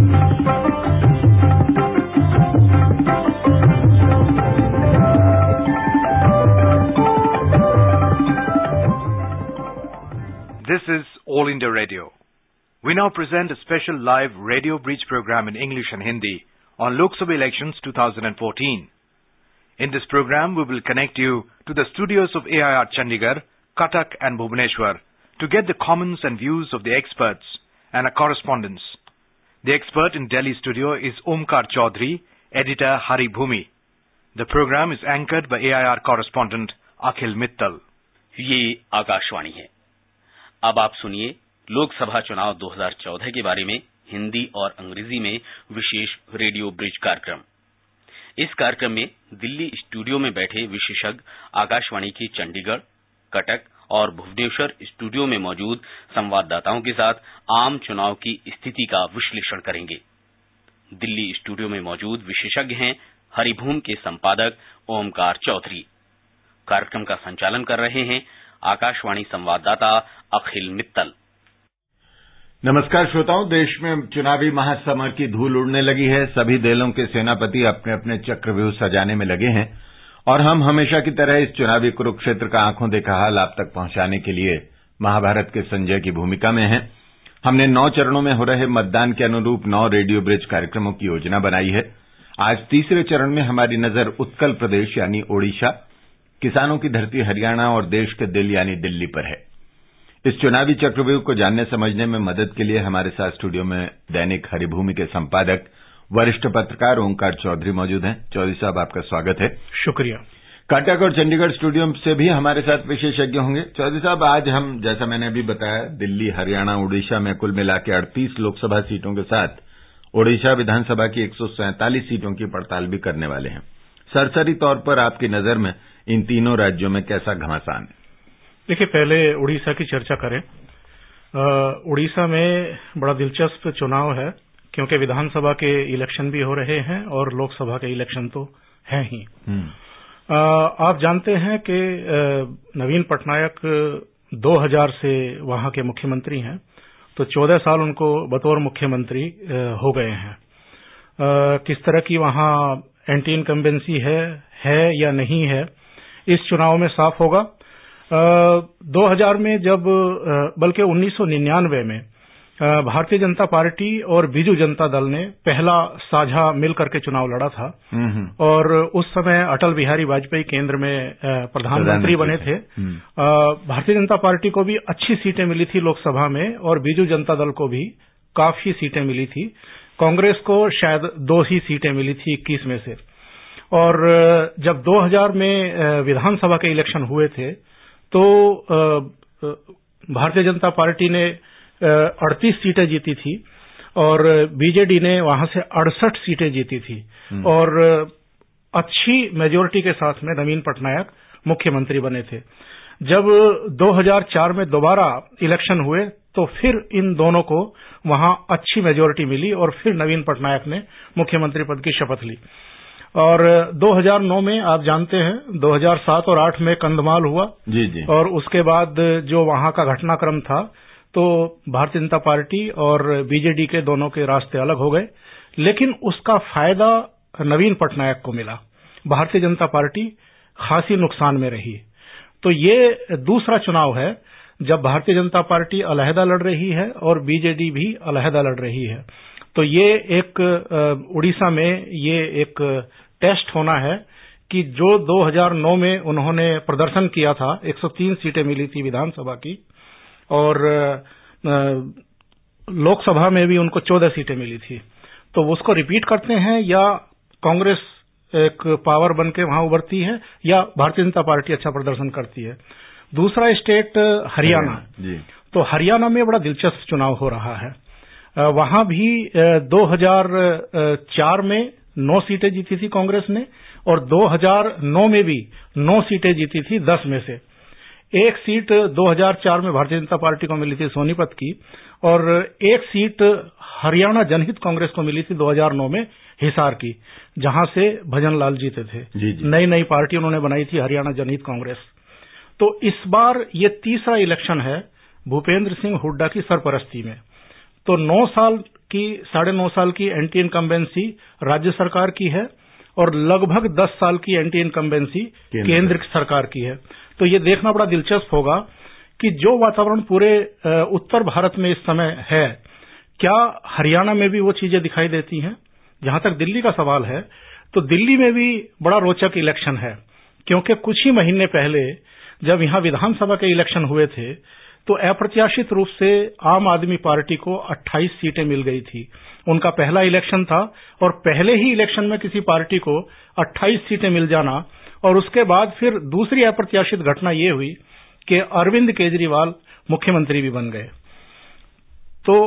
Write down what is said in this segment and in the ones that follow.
This is All India Radio. We now present a special live radio bridge program in English and Hindi on Lok Sabha elections 2014. In this program, we will connect you to the studios of AIR Chandigarh, Cuttack and Bhubaneswar to get the comments and views of the experts and our correspondents. The expert in Delhi studio is Omkar Chaudhary, editor Hari Bhumi. The program is anchored by AIR correspondent Akhil Mittal. ये आकाशवाणी है। अब आप सुनिए लोकसभा चुनाव 2014 के बारे में हिंदी और अंग्रेजी में विशेष रेडियो ब्रिज कार्यक्रम। इस कार्यक्रम में दिल्ली स्टूडियो में बैठे विशेषज्ञ आकाशवाणी की चंडीगढ़, कटक और भुवनेश्वर स्टूडियो में मौजूद संवाददाताओं के साथ आम चुनाव की स्थिति का विश्लेषण करेंगे। दिल्ली स्टूडियो में मौजूद विशेषज्ञ हैं हरिभूम के संपादक ओमकार चौधरी। कार्यक्रम का संचालन कर रहे हैं आकाशवाणी संवाददाता अखिल मित्तल। नमस्कार श्रोताओं, देश में चुनावी महासमर की धूल उड़ने लगी है। सभी दलों के सेनापति अपने अपने चक्रव्यूह सजाने में लगे हैं और हम हमेशा की तरह इस चुनावी कुरुक्षेत्र का आंखों देखा हाल आप तक पहुंचाने के लिए महाभारत के संजय की भूमिका में हैं। हमने 9 चरणों में हो रहे मतदान के अनुरूप 9 रेडियो ब्रिज कार्यक्रमों की योजना बनाई है। आज तीसरे चरण में हमारी नजर उत्कल प्रदेश यानी ओडिशा, किसानों की धरती हरियाणा और देश के दिल यानी दिल्ली पर है। इस चुनावी चक्रव्यूह को जानने समझने में मदद के लिए हमारे साथ स्टूडियो में दैनिक हरिभूमि के संपादक वरिष्ठ पत्रकार ओंकार चौधरी मौजूद हैं। चौधरी साहब, आपका स्वागत है। शुक्रिया। कटक और चंडीगढ़ स्टूडियो से भी हमारे साथ विशेषज्ञ होंगे। चौधरी साहब, आज हम, जैसा मैंने अभी बताया, दिल्ली, हरियाणा, उड़ीसा में कुल मिला के 38 लोकसभा सीटों के साथ ओडिशा विधानसभा की 147 सीटों की पड़ताल भी करने वाले हैं। सरसरी तौर पर आपकी नजर में इन तीनों राज्यों में कैसा घमासान है? देखिए, पहले उड़ीसा की चर्चा करें। उड़ीसा में बड़ा दिलचस्प चुनाव है क्योंकि विधानसभा के इलेक्शन भी हो रहे हैं और लोकसभा के इलेक्शन तो हैं ही। आप जानते हैं कि नवीन पटनायक 2000 से वहां के मुख्यमंत्री हैं, तो 14 साल उनको बतौर मुख्यमंत्री हो गए हैं। किस तरह की वहां एंटी इनकम्बेंसी है या नहीं है, इस चुनाव में साफ होगा। 2000 में जब, बल्कि 1999 में भारतीय जनता पार्टी और बीजू जनता दल ने पहला साझा मिलकर के चुनाव लड़ा था और उस समय अटल बिहारी वाजपेयी केंद्र में प्रधानमंत्री बने थे। भारतीय जनता पार्टी को भी अच्छी सीटें मिली थी लोकसभा में और बीजू जनता दल को भी काफी सीटें मिली थी। कांग्रेस को शायद 2 ही सीटें मिली थी 21 में से। और जब 2000 में विधानसभा के इलेक्शन हुए थे तो भारतीय जनता पार्टी ने 38 सीटें जीती थी और बीजेडी ने वहां से 68 सीटें जीती थी और अच्छी मेजोरिटी के साथ में नवीन पटनायक मुख्यमंत्री बने थे। जब 2004 में दोबारा इलेक्शन हुए तो फिर इन दोनों को वहां अच्छी मेजोरिटी मिली और फिर नवीन पटनायक ने मुख्यमंत्री पद की शपथ ली। और 2009 में आप जानते हैं 2007 और 2008 में कंधमाल हुआ जी। और उसके बाद जो वहां का घटनाक्रम था तो भारतीय जनता पार्टी और बीजेडी के दोनों के रास्ते अलग हो गए, लेकिन उसका फायदा नवीन पटनायक को मिला। भारतीय जनता पार्टी खासी नुकसान में रही। तो ये दूसरा चुनाव है जब भारतीय जनता पार्टी अलहदा लड़ रही है और बीजेडी भी अलहदा लड़ रही है। तो ये एक उड़ीसा में ये एक टेस्ट होना है कि जो 2009 में उन्होंने प्रदर्शन किया था, 103 सीटें मिली थी विधानसभा की और लोकसभा में भी उनको 14 सीटें मिली थी, तो उसको रिपीट करते हैं या कांग्रेस एक पावर बन के वहां उभरती है या भारतीय जनता पार्टी अच्छा प्रदर्शन करती है। दूसरा स्टेट हरियाणा जी। तो हरियाणा में बड़ा दिलचस्प चुनाव हो रहा है। वहां भी 2004 में 9 सीटें जीती थी कांग्रेस ने और 2009 में भी 9 सीटें जीती थी 10 में से। एक सीट 2004 में भारतीय जनता पार्टी को मिली थी सोनीपत की और एक सीट हरियाणा जनहित कांग्रेस को मिली थी 2009 में हिसार की, जहां से भजन लाल जीते थे। नई पार्टी उन्होंने बनाई थी हरियाणा जनहित कांग्रेस। तो इस बार ये तीसरा इलेक्शन है भूपेंद्र सिंह हुड्डा की सरपरस्ती में। तो 9 साल कि 9.5 साल की एंटी इनकम्बेंसी राज्य सरकार की है और लगभग 10 साल की एंटी इनकम्बेंसी केंद्र सरकार की है। तो ये देखना बड़ा दिलचस्प होगा कि जो वातावरण पूरे उत्तर भारत में इस समय है, क्या हरियाणा में भी वो चीजें दिखाई देती हैं? जहां तक दिल्ली का सवाल है, तो दिल्ली में भी बड़ा रोचक इलेक्शन है, क्योंकि कुछ ही महीने पहले जब यहां विधानसभा के इलेक्शन हुए थे तो अप्रत्याशित रूप से आम आदमी पार्टी को 28 सीटें मिल गई थी। उनका पहला इलेक्शन था और पहले ही इलेक्शन में किसी पार्टी को 28 सीटें मिल जाना, और उसके बाद फिर दूसरी अप्रत्याशित घटना ये हुई कि अरविंद केजरीवाल मुख्यमंत्री भी बन गए। तो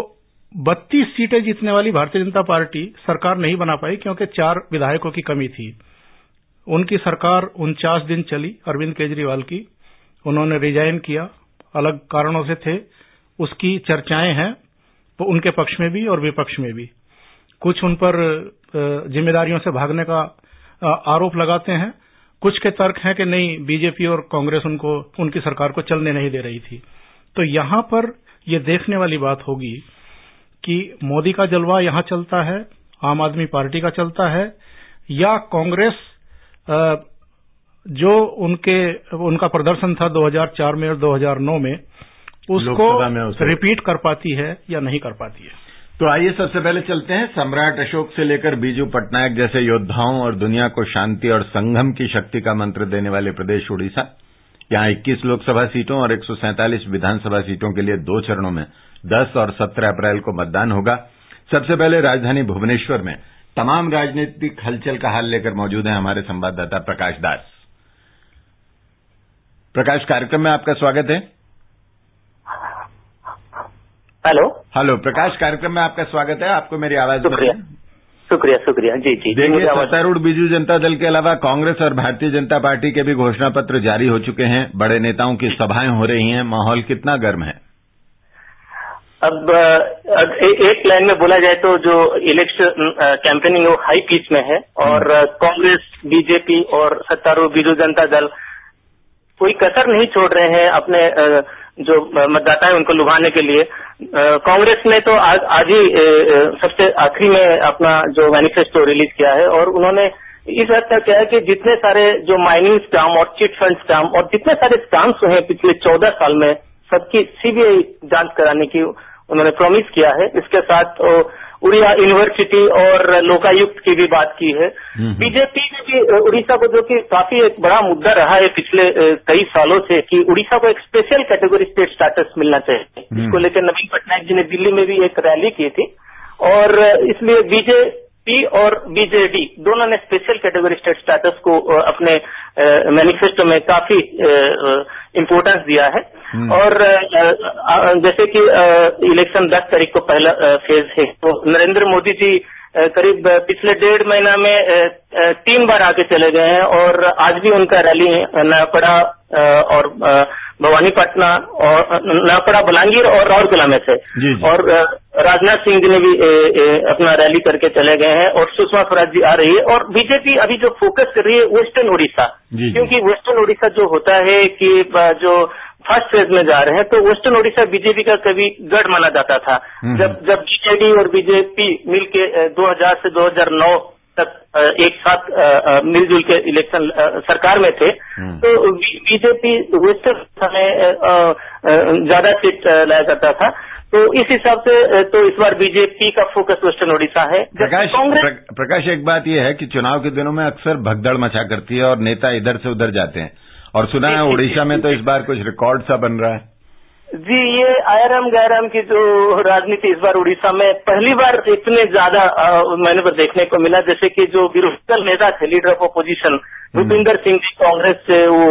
32 सीटें जीतने वाली भारतीय जनता पार्टी सरकार नहीं बना पाई, क्योंकि 4 विधायकों की कमी थी। उनकी सरकार 49 दिन चली अरविंद केजरीवाल की, उन्होंने रिजाइन किया, अलग कारणों से थे, उसकी चर्चाएं हैं तो उनके पक्ष में भी और विपक्ष में भी। कुछ उन पर जिम्मेदारियों से भागने का आरोप लगाते हैं, कुछ के तर्क हैं कि नहीं, बीजेपी और कांग्रेस उनकी सरकार को चलने नहीं दे रही थी। तो यहां पर यह देखने वाली बात होगी कि मोदी का जलवा यहां चलता है, आम आदमी पार्टी का चलता है, या कांग्रेस जो उनका प्रदर्शन था 2004 में और 2009 में, उसको रिपीट कर पाती है या नहीं कर पाती है। तो आइए सबसे पहले चलते हैं सम्राट अशोक से लेकर बीजू पटनायक जैसे योद्धाओं और दुनिया को शांति और संगम की शक्ति का मंत्र देने वाले प्रदेश उड़ीसा। यहां 21 लोकसभा सीटों और 147 विधानसभा सीटों के लिए 2 चरणों में 10 और 17 अप्रैल को मतदान होगा। सबसे पहले राजधानी भुवनेश्वर में तमाम राजनीतिक हलचल का हाल लेकर मौजूद हैं हमारे संवाददाता प्रकाश दास। प्रकाश, कार्यक्रम में आपका स्वागत है। हेलो प्रकाश, कार्यक्रम में आपका स्वागत है। आपको मेरी आवाज शुक्रिया जी। देखिए, सत्तारूढ़ बीजू जनता दल के अलावा कांग्रेस और भारतीय जनता पार्टी के भी घोषणा पत्र जारी हो चुके हैं, बड़े नेताओं की सभाएं हो रही हैं, माहौल कितना गर्म है? अब एक लाइन में बोला जाए तो जो इलेक्शन कैंपेनिंग वो हाई पिच में है, और कांग्रेस, बीजेपी और सत्तारूढ़ बीजू जनता दल कोई कसर नहीं छोड़ रहे हैं अपने जो मतदाता है उनको लुभाने के लिए। कांग्रेस ने तो आज ही सबसे आखिरी में अपना जो मैनिफेस्टो रिलीज किया है, और उन्होंने इस हद तक किया है कि जितने सारे जो माइनिंग स्कैम और चिट फंड स्कैम और जितने सारे स्कैम्स हुए हैं पिछले 14 साल में, सबकी सीबीआई जांच कराने की उन्होंने प्रॉमिस किया है। इसके साथ उड़िया यूनिवर्सिटी और लोकायुक्त की भी बात की है। बीजेपी ने भी उड़ीसा को, जो कि काफी एक बड़ा मुद्दा रहा है पिछले कई सालों से, कि उड़ीसा को एक स्पेशल कैटेगरी स्टेट स्टेटस मिलना चाहिए, इसको लेकर नवीन पटनायक जी ने दिल्ली में भी एक रैली की थी, और इसलिए बीजेपी और बीजेडी दोनों ने स्पेशल कैटेगरी स्टेट स्टेटस को अपने मैनिफेस्टो में काफी इम्पोर्टेंस दिया है। और जैसे कि इलेक्शन 10 तारीख को पहला फेज है, तो नरेंद्र मोदी जी करीब पिछले 1.5 महीना में 3 बार आके चले गए हैं, और आज भी उनका रैली नयापड़ा और भवानीपटना और नयापड़ा, बलांगीर और राउरकेला में से जी। और राजनाथ सिंह जी ने भी अपना रैली करके चले गए हैं, और सुषमा स्वराज जी आ रही है। और बीजेपी अभी जो फोकस कर रही है वेस्टर्न उड़ीसा, क्योंकि वेस्टर्न उड़ीसा जो होता है कि जो फर्स्ट फेज में जा रहे हैं, तो वेस्टर्न उड़ीसा बीजेपी का कभी गढ़ माना जाता था। जब बीजेडी और बीजेपी मिलके 2000 से 2009 तक एक साथ मिलजुल के इलेक्शन सरकार में थे, तो बीजेपी वेस्टर्न में ज्यादा सीट लाया करता था। तो इस हिसाब से तो इस बार बीजेपी का फोकस वेस्टर्न उड़ीसा है। प्रकाश, एक बात यह है कि चुनाव के दिनों में अक्सर भगदड़ मचा करती है और नेता इधर से उधर जाते हैं, और सुना है उड़ीसा में तो इस बार कुछ रिकॉर्ड सा बन रहा है। जी, ये आयरम गैरम की जो राजनीति इस बार उड़ीसा में पहली बार इतने ज्यादा मैंने पर देखने को मिला। जैसे कि जो विरोधी दल नेता थे, leader of opposition Bhupinder Singh ji, Congress से वो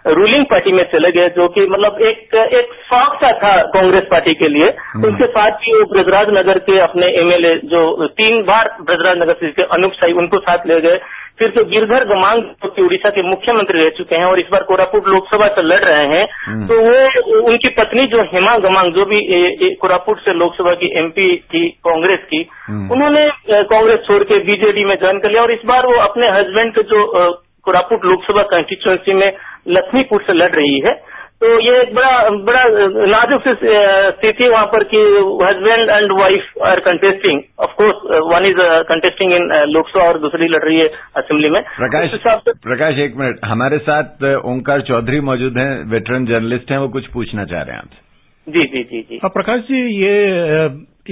रूलिंग पार्टी में चले गए, जो कि मतलब एक शौक सा था कांग्रेस पार्टी के लिए। उनके साथ ही वो ब्रजराज नगर के अपने एमएलए जो 3 बार ब्रजराज नगर से अनूप साई, उनको साथ ले गए। फिर जो गिरधर गमांग जो कि उड़ीसा के मुख्यमंत्री रह चुके हैं और इस बार कोरापुट लोकसभा से लड़ रहे हैं, तो वो उनकी पत्नी जो हेमा गमांग, जो भी कोरापुट से लोकसभा की एमपी थी कांग्रेस की, उन्होंने कांग्रेस छोड़ के बीजेडी में ज्वाइन कर लिया, और इस बार वो अपने हस्बैंड के जो कोरापुट लोकसभा कंस्टिट्यूएंसी में लक्ष्मीपुर से लड़ रही है। तो ये एक बड़ा नाजुक स्थिति वहाँ पर कि husband and wife are contesting, of course one is contesting in Lok Sabha और दूसरी लड़ रही है असेंबली में। प्रकाश एक मिनट, हमारे साथ ओंकार चौधरी मौजूद हैं, वेटरन जर्नलिस्ट हैं, वो कुछ पूछना चाह रहे हैं आपसे। जी जी जी जी। प्रकाश जी, ये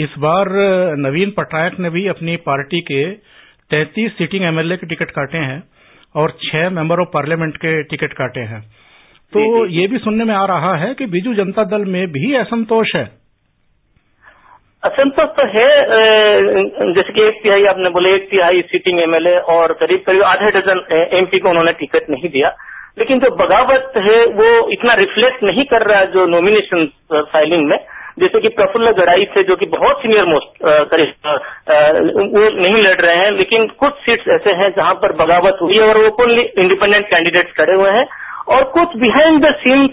इस बार नवीन पटनायक ने भी अपनी पार्टी के 33 सिटिंग एमएलए के टिकट काटे हैं और 6 मेंबर ऑफ पार्लियामेंट के टिकट काटे हैं, तो ये भी सुनने में आ रहा है कि बीजू जनता दल में भी असंतोष है। असंतोष तो है, जैसे कि 1/3 आपने बोले, 1/3 सिटिंग एमएलए और करीब आधे डजन एमपी को उन्होंने टिकट नहीं दिया। लेकिन जो बगावत है वो इतना रिफ्लेक्ट नहीं कर रहा है जो नॉमिनेशन फाइलिंग में। जैसे कि प्रफुल्ल गड़ाई थे जो कि बहुत सीनियर मोस्ट वो नहीं लड़ रहे हैं, लेकिन कुछ सीट्स ऐसे हैं जहां पर बगावत हुई है और ओपनली इंडिपेंडेंट कैंडिडेट्स खड़े हुए हैं और कुछ बिहाइंड द सीन्स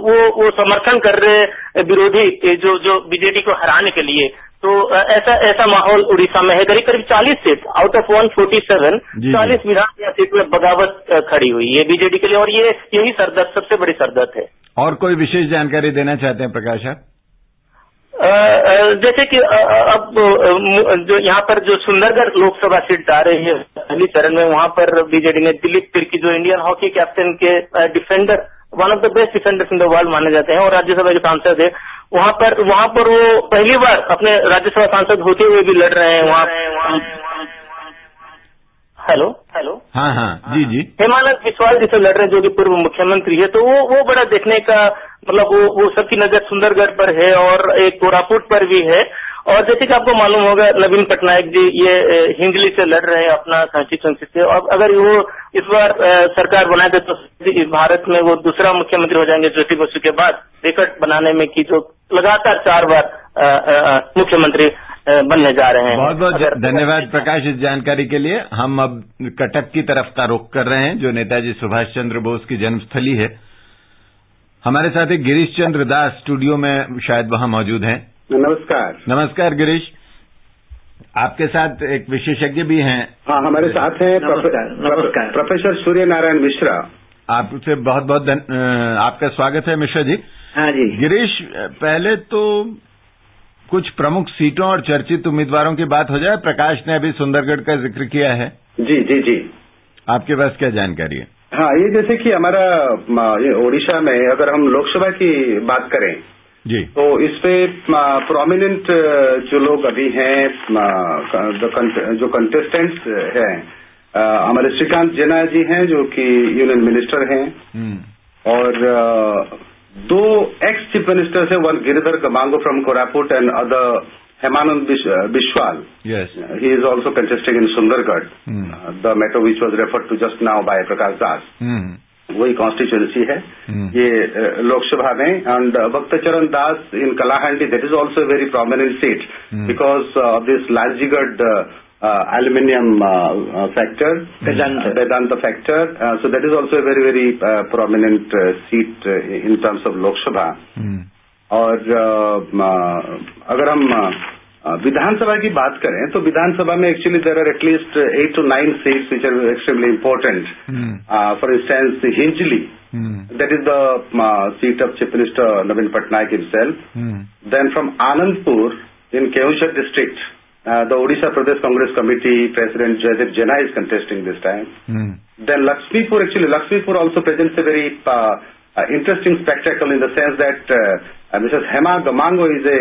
वो समर्थन कर रहे विरोधी जो बीजेडी को हराने के लिए। तो ऐसा माहौल उड़ीसा में है। करीब 40 seat out of 147 40 Vidhan Sabha seat में बगावत खड़ी हुई है बीजेडी के लिए और यही सरदर्द, सबसे बड़ी सरदर्द है। और कोई विशेष जानकारी देना चाहते हैं प्रकाश आप? जैसे कि अब जो यहाँ पर जो सुंदरगढ़ लोकसभा सीट आ रही है पहली चरण में, वहाँ पर बीजेडी ने दिलीप तिर्की जो इंडियन हॉकी कैप्टन के defender, one of the best defenders in the world माने जाते हैं और राज्यसभा के सांसद है, वहाँ पर वो पहली बार अपने राज्यसभा सांसद होते हुए भी लड़ रहे हैं वहाँ। हेलो हाँ जी। हेमानंद बिस्वाल जी से लड़ रहे हैं जो कि पूर्व मुख्यमंत्री है। तो वो बड़ा देखने का मतलब वो सबकी नजर सुंदरगढ़ पर है और एक कोरापुट पर भी है। और जैसे कि आपको मालूम होगा नवीन पटनायक जी ये हिंजली से लड़ रहे हैं अपना कंस्टिट्यूंसी से, और अगर वो इस बार सरकार बनाए तो इस भारत में वो दूसरा मुख्यमंत्री हो जाएंगे ज्योति बसु के बाद, रिकॉर्ड बनाने में की जो लगातार 4 बार मुख्यमंत्री बनने जा रहे हैं। बहुत बहुत धन्यवाद प्रकाश इस जानकारी के लिए। हम अब कटक की तरफ का रुख कर रहे हैं जो नेताजी सुभाष चंद्र बोस की जन्मस्थली है। हमारे साथ एक गिरीश चंद्र दास स्टूडियो में शायद वहां मौजूद हैं। नमस्कार गिरीश, आपके साथ एक विशेषज्ञ भी हैं। हाँ, हमारे साथ हैं प्रोफेसर सूर्य नारायण मिश्रा। आपसे बहुत बहुत आपका स्वागत है मिश्रा जी। हाँ जी गिरीश, पहले तो कुछ प्रमुख सीटों और चर्चित उम्मीदवारों की बात हो जाए। प्रकाश ने अभी सुंदरगढ़ का जिक्र किया है। जी आपके पास क्या जानकारी है? हाँ, ये जैसे कि हमारा ओडिशा में अगर हम लोकसभा की बात करें जी, तो इसपे प्रोमिनेंट जो लोग अभी हैं, जो कंटेस्टेंट्स हैं, हमारे श्रीकांत जेना जी हैं जो कि यूनियन मिनिस्टर हैं और 2 एक्स चीफ मिनिस्टर्स हैं, one Giridhar Gamang from Koraput and other Hemanand Biswal. Yes. He is also contesting in Sundargarh, the matter which was referred to just now by Prakash Das. वही कॉन्स्टिट्यूएंसी है ये लोकसभा में। And Bhakta Charan Das in Kalahandi, that is also a very prominent seat because of this Laljigarh aluminium factor, Vedanta factor. So that is also a very, very prominent seat in terms of Lok Sabha. और अगर हम विधानसभा की बात करें तो विधानसभा में actually there are at least 8 to 9 seats which are extremely important. For instance Hinjili, that is the seat of Chief Minister Navin Patnaik himself. Then from Anandpur in Keonjhar district, the Odisha Pradesh Congress Committee President Jaideep Jena is contesting this time. Then Lakshmipur also presents a very interesting spectacle in the sense that Mrs. Hema Gamango is a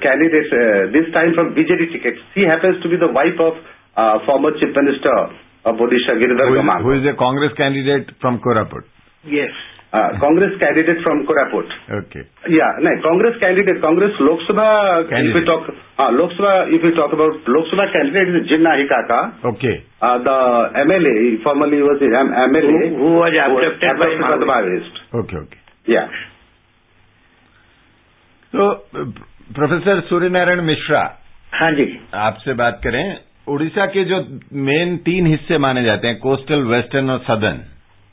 candidate this time from BJD ticket. She happens to be the wife of former Chief Minister of Odisha, Giridhar Gamango. Who is a Congress candidate from Koraput. Yes. Congress candidate from Koraput. Okay. Yeah, no, Congress candidate, Congress Lok Sabha. If we talk, if we talk about Lok Sabha candidate is Jinna Hikaka. Okay. The MLA, formerly was the MLA who was accepted by Mahavist. Okay. Yeah. तो professor Suryanarayan Mishra, हाँ जी, आपसे बात करें। उड़ीसा के जो main 3 हिस्से माने जाते हैं, कोस्टल, वेस्टर्न और सदर्न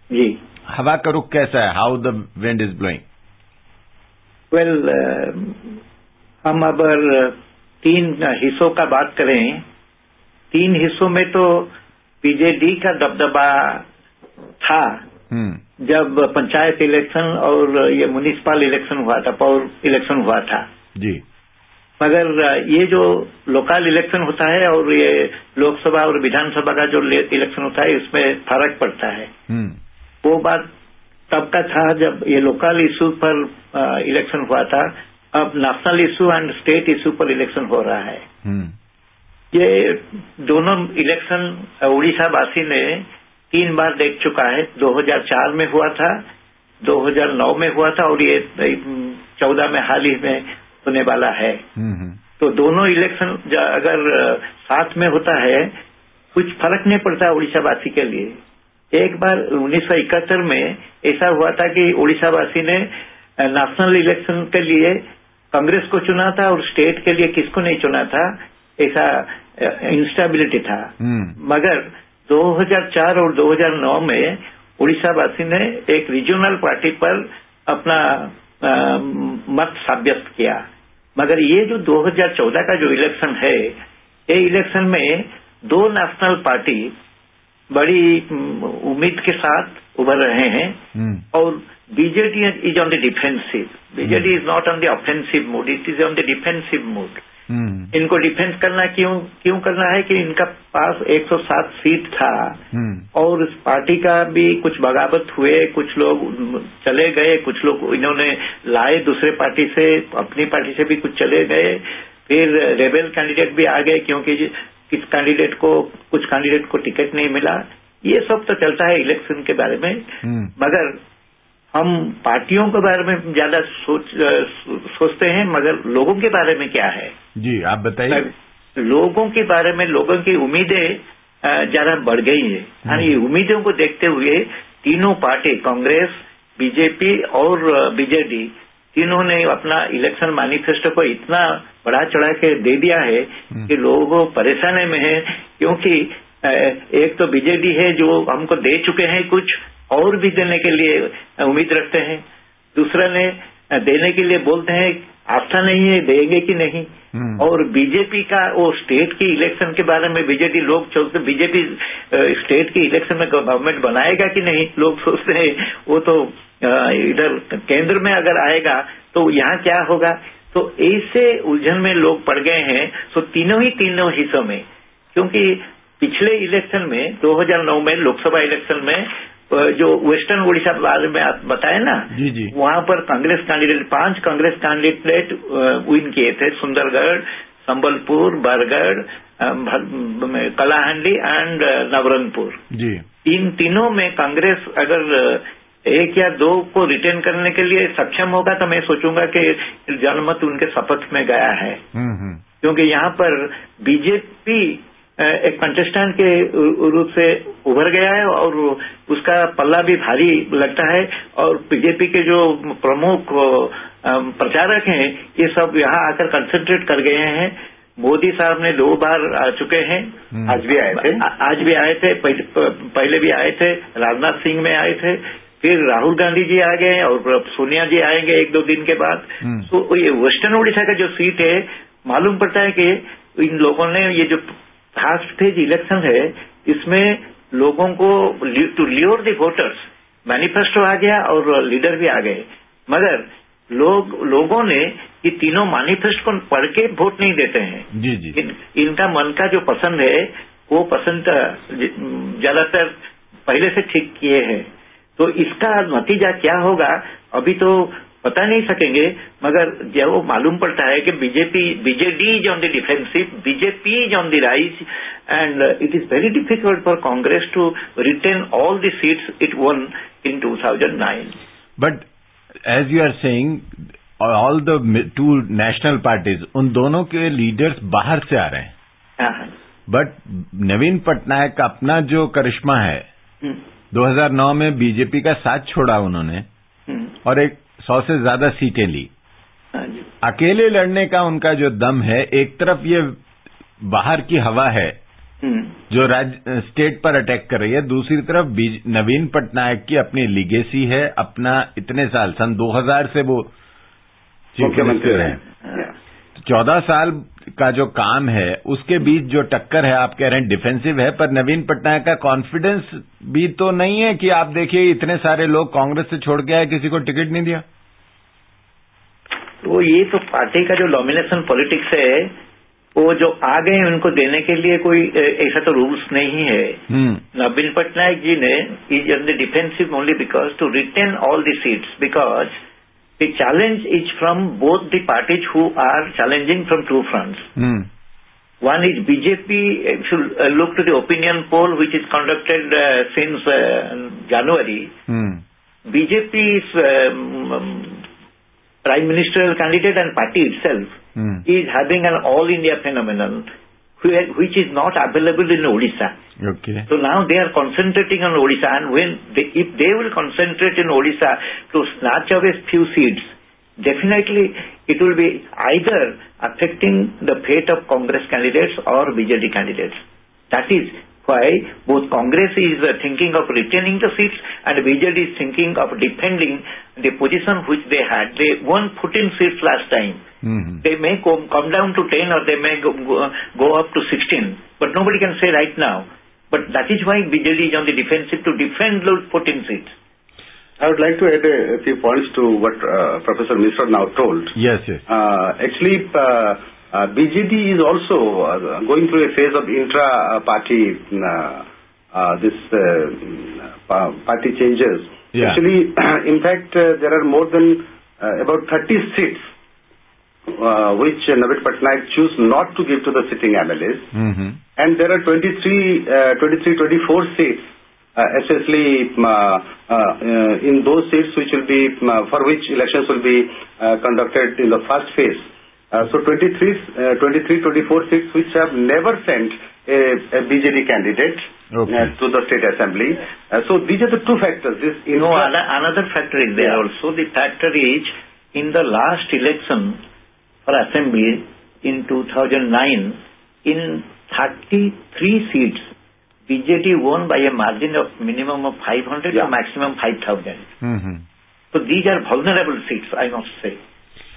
जी, हवा का रुख कैसा है? How the wind is blowing? Well, हम अगर 3 हिस्सों का बात करें, 3 हिस्सों में तो बीजेडी का दबदबा था जब पंचायत इलेक्शन और ये म्युनिसिपल इलेक्शन हुआ था, पौर इलेक्शन हुआ था जी। मगर ये जो लोकल इलेक्शन होता है और ये लोकसभा और विधानसभा का जो इलेक्शन होता है, इसमें फर्क पड़ता है। वो बात तब का था जब ये लोकल इशू पर इलेक्शन हुआ था। अब national issue and state issue पर इलेक्शन हो रहा है। ये दोनों इलेक्शन उड़ीसा वासी ने 3 बार देख चुका है। 2004 में हुआ था, 2009 में हुआ था और ये 14 में हाल ही में होने वाला है। तो दोनों इलेक्शन अगर साथ में होता है, कुछ फर्क नहीं पड़ता उड़ीसा वासी के लिए। एक बार 1971 में ऐसा हुआ था कि उड़ीसा वासी ने नेशनल इलेक्शन के लिए कांग्रेस को चुना था और स्टेट के लिए किसको नहीं चुना था, ऐसा इंस्टेबिलिटी था। मगर 2004 और 2009 में उड़ीसा वासी ने एक रीजनल पार्टी पर अपना मत साब्यस्त किया। मगर ये जो 2014 का जो इलेक्शन है, ये इलेक्शन में 2 नेशनल पार्टी बड़ी उम्मीद के साथ उभर रहे हैं और BJD is on the defensive. BJD is not on the offensive mood, it is on the defensive mood. इनको डिफेंस करना क्यों करना है कि इनका पास 107 सीट था और इस पार्टी का भी कुछ बगावत हुए, कुछ लोग चले गए, कुछ लोग इन्होंने लाए दूसरे पार्टी से, अपनी पार्टी से भी कुछ चले गए, फिर रेबेल कैंडिडेट भी आ गए क्योंकि कुछ कैंडिडेट को टिकट नहीं मिला। ये सब तो चलता है इलेक्शन के बारे में। मगर हम पार्टियों के बारे में ज्यादा सोचते हैं, मगर लोगों के बारे में क्या है? जी आप बताइए। लोगों के बारे में लोगों की उम्मीदें ज्यादा बढ़ गई है। यानी उम्मीदों को देखते हुए तीनों पार्टी, कांग्रेस, बीजेपी और बीजेडी, तीनों ने अपना इलेक्शन मैनिफेस्टो को इतना बढ़ा चढ़ा के दे दिया है कि लोग परेशानी में हैं। क्योंकि एक तो बीजेडी है जो हमको दे चुके हैं, कुछ और भी देने के लिए उम्मीद रखते हैं। दूसरा ने देने के लिए बोलते हैं, आस्था नहीं है देंगे कि नहीं। और बीजेपी का वो स्टेट की इलेक्शन के बारे में बीजेडी लोग सोचते, बीजेपी स्टेट की इलेक्शन में गवर्नमेंट बनाएगा कि नहीं, लोग सोचते हैं वो तो इधर केंद्र में अगर आएगा तो यहाँ क्या होगा। तो ऐसे उलझन में लोग पड़ गए हैं। तो तीनों हिस्सों में, क्योंकि पिछले इलेक्शन में 2009 में लोकसभा इलेक्शन में जो वेस्टर्न उड़ीसा बारे में आप बताए ना, जी। वहां पर Congress candidate 5 Congress candidate win किए थे। सुंदरगढ़, संबलपुर, बरगढ़, कलाहांडी एंड नवरंगपुर जी। इन तीनों में कांग्रेस अगर 1 या 2 को रिटेन करने के लिए सक्षम होगा तो मैं सोचूंगा कि जनमत उनके शपथ में गया है। क्योंकि यहाँ पर बीजेपी एक कंटेस्टेंट के रूप से उभर गया है और उसका पल्ला भी भारी लगता है। और बीजेपी के जो प्रमुख प्रचारक हैं, ये सब यहाँ आकर कंसंट्रेट कर गए हैं। मोदी साहब ने 2 बार आ चुके हैं। आज भी आए थे, पहले भी आए थे, राजनाथ सिंह में आए थे, फिर राहुल गांधी जी आ गए और सोनिया जी आएंगे 1-2 दिन के बाद। तो ये वेस्टर्न उड़ीसा का जो सीट है, मालूम पड़ता है कि इन लोगों ने ये जो फर्स्ट फेज इलेक्शन है, इसमें लोगों को to lure the voters manifesto आ गया और लीडर भी आ गए। मगर लोगों ने ये तीनों मैनिफेस्टो को पढ़ के वोट नहीं देते हैं। जी। इनका मन का जो पसंद है वो पसंद ज्यादातर पहले से ठीक किए हैं। तो इसका नतीजा क्या होगा अभी तो पता नहीं सकेंगे। मगर जब वो मालूम पड़ता है कि BJD is on the defensive, BJP is on the rise and it is very difficult for Congress to retain all the seats it won in 2009। But as you are saying, all the 2 national parties, उन दोनों के leaders बाहर से आ रहे हैं। But नवीन पटनायक का अपना जो करिश्मा है, 2009 में बीजेपी का साथ छोड़ा उन्होंने और 100 से ज्यादा सीटें ली। अकेले लड़ने का उनका जो दम है, एक तरफ ये बाहर की हवा है जो स्टेट पर अटैक कर रही है, दूसरी तरफ नवीन पटनायक की अपनी लीगेसी है, अपना इतने साल सन 2000 से वो चीफ मिनिस्टर हैं। 14 साल का जो काम है उसके बीच जो टक्कर है, आप कह रहे हैं डिफेंसिव है, पर नवीन पटनायक का कॉन्फिडेंस भी तो नहीं है कि आप देखिए इतने सारे लोग कांग्रेस से छोड़ के आए, किसी को टिकट नहीं दिया। तो ये तो पार्टी का जो नॉमिनेशन पॉलिटिक्स है, वो जो आ गए उनको देने के लिए कोई ऐसा तो रूल्स नहीं है। नवीन पटनायक जी ने is on the defensive only because to retain all the seats, because the challenge is from both the parties who are challenging from two fronts. One is BJP, if you look to the opinion poll which is conducted since January, BJP's Prime Ministerial candidate and party itself is having an all-India phenomenon which is not available in Odisha. Okay. So now they are concentrating on Odisha, and if they will concentrate in Odisha to snatch away few seats, definitely it will be either affecting the fate of Congress candidates or BJD candidates. That is why both Congress is thinking of retaining the seats and BJD is thinking of defending the position which they had. They won 14 seats last time. They may come down to 10 or they may go up to 16. But nobody can say right now. But that is why BJD is on the defensive to defend those 14 seats. I would like to add a few points to what Professor Mishra now told. Yes. Actually, BJD is also going through a phase of intra-party party changes. Yeah. Actually, in fact, there are more than about 30 seats which Navin Patnaik choose not to give to the sitting MLAs. And there are 24 seats. Especially in those seats which will be for which elections will be conducted in the first phase. So 24 seats which have never sent a BJD candidate to the state assembly. So these are the two factors. Another factor is there also. The factor is in the last election for assembly in 2009, in 33 seats, BJD won by a margin of minimum of 500 to maximum 5,000. So these are vulnerable seats, I must say,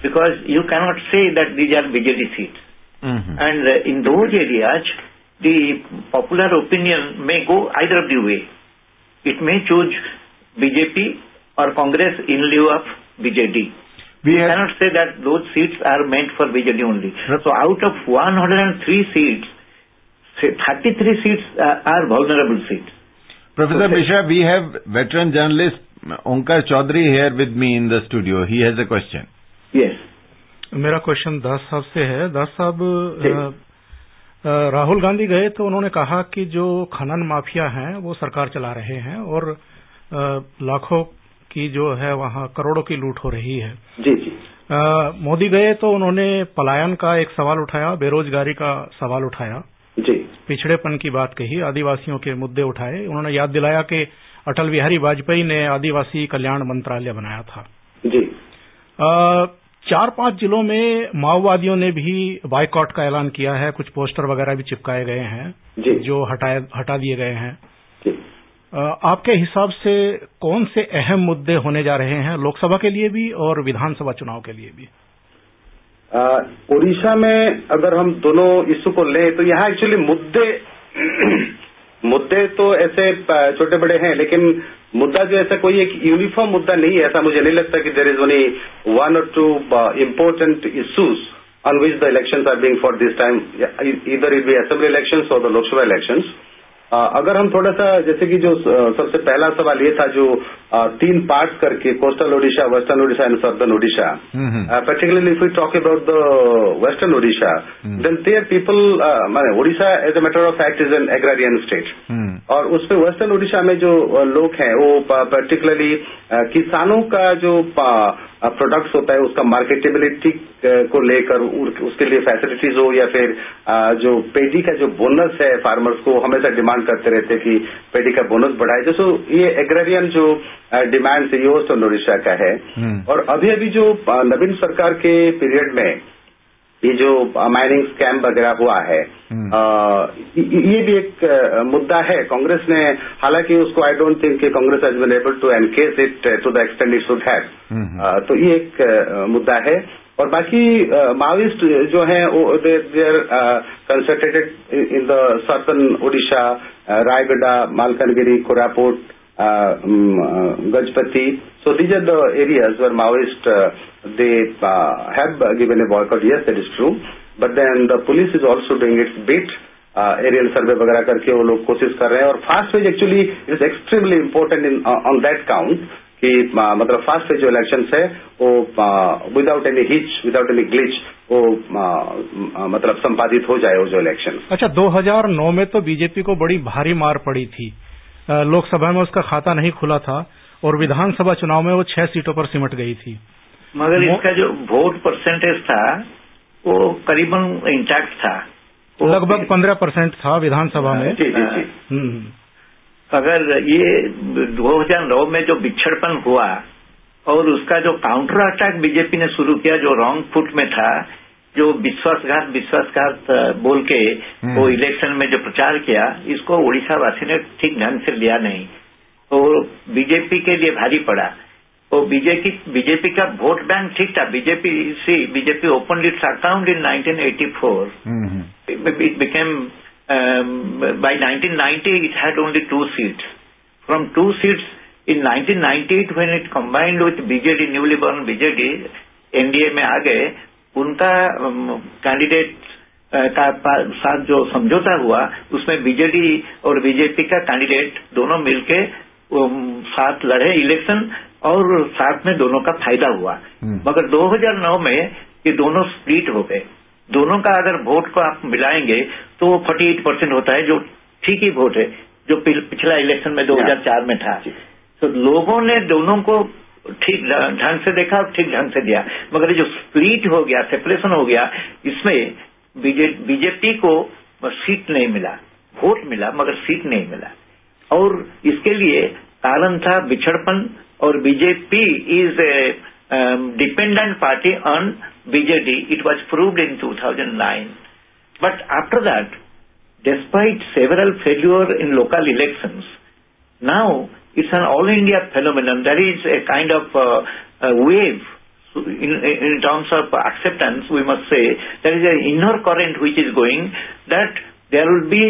because you cannot say that these are BJD seats. And in those areas, the popular opinion may go either of the way. It may choose BJP or Congress in lieu of BJD. We cannot say that those seats are meant for BJD only. So out of 103 seats, 33 seats are vulnerable seats. Professor Mishra, we have veteran journalist Onkar Chaudhary here with me in the studio. He has a question. Yes. मेरा question दास साहब से है। दास साहब, राहुल गांधी गए तो उन्होंने कहा कि जो खनन माफिया हैं वो सरकार चला रहे हैं और लाखों की जो है वहाँ करोड़ों की लूट हो रही है। जी। मोदी गए तो उन्होंने पलायन का एक सवाल उठाया, बेरोजगारी का सवाल उठाया, जी, पिछड़ेपन की बात कही, आदिवासियों के मुद्दे उठाए। उन्होंने याद दिलाया कि अटल बिहारी वाजपेयी ने आदिवासी कल्याण मंत्रालय बनाया था। जी। 4-5 जिलों में माओवादियों ने भी बाइकआउट का ऐलान किया है, कुछ पोस्टर वगैरह भी चिपकाए गए हैं जो हटा दिए गए हैं। आपके हिसाब से कौन से अहम मुद्दे होने जा रहे हैं लोकसभा के लिए भी और विधानसभा चुनाव के लिए भी? ओडिशा में अगर हम दोनों इश्यू को लें तो यहाँ एक्चुअली मुद्दे तो ऐसे छोटे बड़े हैं, लेकिन मुद्दा जो ऐसा कोई एक यूनिफॉर्म मुद्दा नहीं है। ऐसा मुझे नहीं लगता कि there is only 1 or 2 important issues on which the elections are being fought this time. Either it be assembly elections or the Lok Sabha elections. अगर हम थोड़ा सा, जैसे कि जो सबसे पहला सवाल ये था जो 3 पार्ट्स करके coastal Odisha, western Odisha and southern Odisha, particularly if we talk about the western Odisha, then there people, माने Odisha as a matter of fact is an agrarian state, और उसमें वेस्टर्न ओडिशा में जो लोग हैं वो पर्टिकुलरली किसानों का जो प्रोडक्ट्स होता है उसका मार्केटेबिलिटी को लेकर उसके लिए फैसिलिटीज हो या फिर जो पेडी का जो बोनस है फार्मर्स को हमेशा डिमांड करते रहते हैं कि पेडी का बोनस बढ़ाए। जैसे ये एग्रेरियन जो डिमांड है ये वेस्टर्न ओडिशा का है। और अभी जो नवीन सरकार के पीरियड में ये जो माइनिंग स्कैम वगैरह हुआ है, ये भी एक मुद्दा है। कांग्रेस ने हालांकि उसको आई डोंट थिंक कि Congress has been able to encash it to the extent it should have, तो ये एक मुद्दा है। और बाकी माओइस्ट जो हैं they are concentrated in the certain Odisha, Raigarh, Malkangiri, Koraput, Gajpati. So these are the areas where Maoists they have given a boycott. Yes, that is true. But then the police is also doing its bit. Aerial survey वगैरह करके वो लोग कोशिश कर रहे हैं. और fast phase actually is extremely important in on that count कि मतलब फास्ट फेज जो इलेक्शन है वो without any hitch, without any glitch वो मतलब संपादित हो जाए वो जो इलेक्शन. अच्छा, 2009 में तो बीजेपी को बड़ी भारी मार पड़ी थी. लोकसभा में उसका खाता नहीं खुला था और विधानसभा चुनाव में वो 6 सीटों पर सिमट गई थी. मगर इसका जो वोट परसेंटेज था वो करीबन इंटैक्ट था, लगभग 15% था विधानसभा में. जी जी जी. अगर ये 2009 में जो बिछड़पन हुआ और उसका जो काउंटर अटैक बीजेपी ने शुरू किया, जो रॉन्ग फुट में था, जो विश्वासघात बोल के वो इलेक्शन में जो प्रचार किया, इसको उड़ीसा वासी ने ठीक ढंग से लिया नहीं. तो बीजेपी के लिए भारी पड़ा. तो बीजेपी का वोट बैंक ठीक था. BJP open it's account in 1984. It became by 1990 it had only 2 seats. From 2 seats in 1998 when it combined with BJD, newly born BJD, NDA में आ गए, उनका कैंडिडेट का साथ जो समझौता हुआ उसमें बीजेडी और बीजेपी का कैंडिडेट दोनों मिलके साथ लड़े इलेक्शन और साथ में दोनों का फायदा हुआ. मगर 2009 में ये दोनों स्प्लिट हो गए. दोनों का अगर वोट को आप मिलाएंगे तो वो 48% होता है, जो ठीक ही वोट है जो पिछला इलेक्शन में 2004 में था. तो लोगों ने दोनों को ठीक ढंग से देखा और ठीक ढंग से दिया. मगर जो स्प्लिट हो गया, सेपरेशन हो गया, इसमें बीजेपी को सीट नहीं मिला, वोट मिला मगर सीट नहीं मिला. और इसके लिए कारण था बिछड़पन. और BJP is a dependent party on BJD. It was proved in 2009. But after that, despite several failure in local elections, now it's an all-India phenomenon. There is a kind of wave in terms of acceptance, we must say. There is an inner current which is going that there will be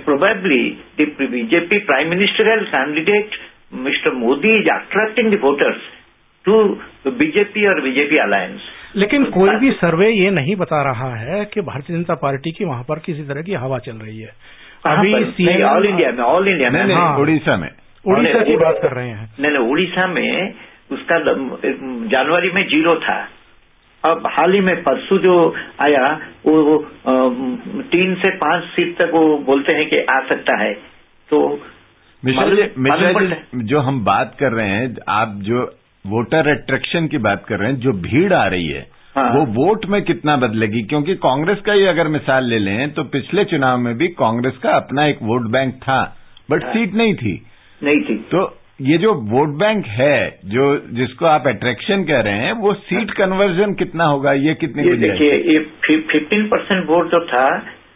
probably the BJP Prime Ministerial candidate, Mr. Modi, is attracting the voters to the BJP or BJP alliance. लेकिन कोई भी सर्वे ये नहीं बता रहा है कि Bharatiya Janata party की वहां पर किसी तरह की हवा चल रही है. अभी ऑल इंडिया में हाँ, उड़ीसा की बात कर रहे हैं. नहीं, उड़ीसा में उसका जनवरी में 0 था. अब हाल ही में परसों जो आया वो 3 से 5 सीट तक वो बोलते हैं कि आ सकता है. तो मिश्रा जी, जो हम बात कर रहे हैं, आप जो वोटर अट्रैक्शन की बात कर रहे हैं, जो भीड़ आ रही है वो वोट में कितना बदलेगी? क्योंकि कांग्रेस का ही अगर मिसाल ले लें तो पिछले चुनाव में भी कांग्रेस का अपना एक वोट बैंक था, बट सीट नहीं थी. तो ये जो वोट बैंक है, जो जिसको आप अट्रैक्शन कह रहे हैं, वो सीट कन्वर्जन कितना होगा? ये कितनी? देखिए, ये 15% वोट जो था,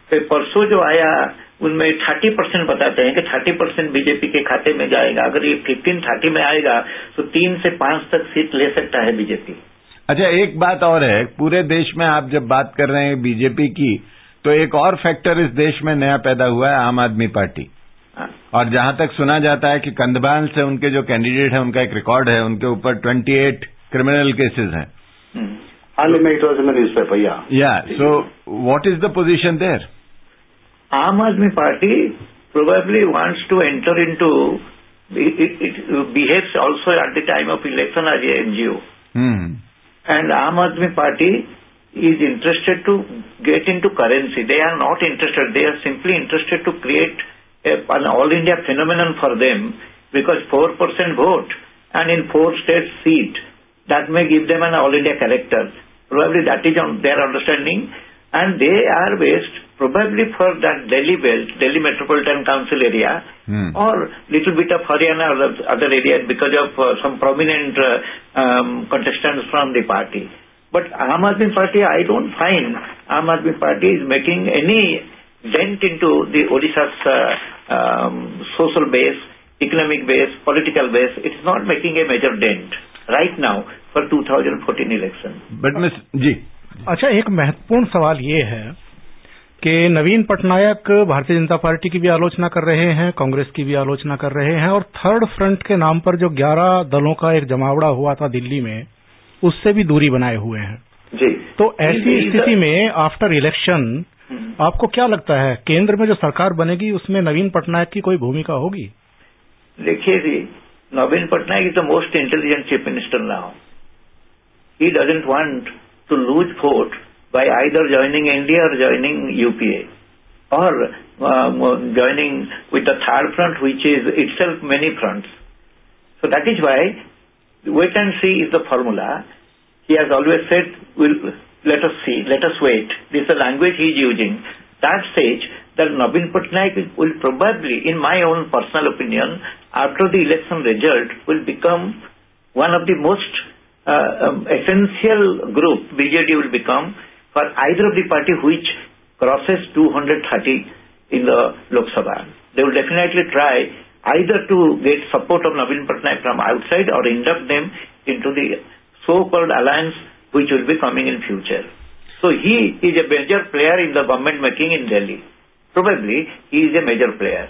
फिर परसों जो आया उनमें 30% बताते हैं कि 30% बीजेपी के खाते में जाएगा. अगर ये 15-30 में आएगा तो 3 से 5 तक सीट ले सकता है बीजेपी. अच्छा, एक बात और है, पूरे देश में आप जब बात कर रहे हैं बीजेपी की, तो एक और फैक्टर इस देश में नया पैदा हुआ है, आम आदमी पार्टी. और जहां तक सुना जाता है कि कंधमाल से उनके जो कैंडिडेट है उनका एक रिकॉर्ड है, उनके ऊपर 28 क्रिमिनल केसेस हैं. हाल में it was in the newspaper. या so what is the position there? Aam Aadmi Party probably wants to enter into, it behaves also at the time of election as a NGO. And Aam Aadmi Party is interested to get into currency. They are not interested. They are simply interested to create an all-India phenomenon for them, because 4% vote and in 4 states seat, that may give them an all-India character. Probably that is on their understanding. And they are based probably for that Delhi belt, Delhi Metropolitan Council area, or little bit of Haryana or other areas because of some prominent contestants from the party. But Aam Aadmi Party, I don't find Aam Aadmi Party is making any dent into the Odisha's social base, economic base, political base. It's not making a major dent. right now for 2014 election. But Miss जी, अच्छा, एक महत्वपूर्ण सवाल ये है कि नवीन Patnaik Bharatiya Janata party की भी आलोचना कर रहे हैं, कांग्रेस की भी आलोचना कर रहे हैं, और थर्ड फ्रंट के नाम पर जो 11 दलों का एक जमावड़ा हुआ था दिल्ली में, उससे भी दूरी बनाए हुए हैं जी। तो ऐसी स्थिति में आफ्टर इलेक्शन आपको क्या लगता है, केंद्र में जो सरकार बनेगी उसमें नवीन पटनायक की कोई भूमिका होगी? देखिए जी, Naveen Patnaik is the most intelligent chief minister now. He doesn't want to lose vote by either joining India or joining UPA or joining with the third front, which is itself many fronts. So that is why wait and see is the formula. He has always said, let us see, let us wait. This is the language he is using. That stage, that Navin Patnaik will probably, in my own personal opinion, after the election result, will become one of the most essential group BJD will become for either of the party which crosses 230 in the Lok Sabha. They will definitely try either to get support of Navin Patnaik from outside or induct them into the so-called alliance which will be coming in future. So he is a major player in the government making in Delhi. Probably he is a major player.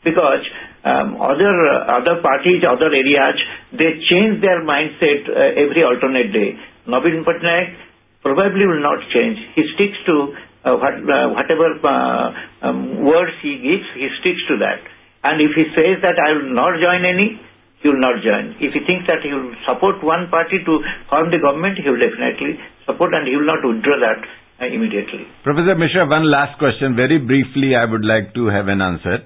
Because other parties, other areas, they change their mindset every alternate day. Navin Patnaik probably will not change. He sticks to whatever words he gives, he sticks to that. And if he says that I will not join any, he will not join. If he thinks that he will support one party to form the government, he will definitely support and he will not withdraw that immediately. Professor Mishra, one last question. Very briefly, I would like to have an answer.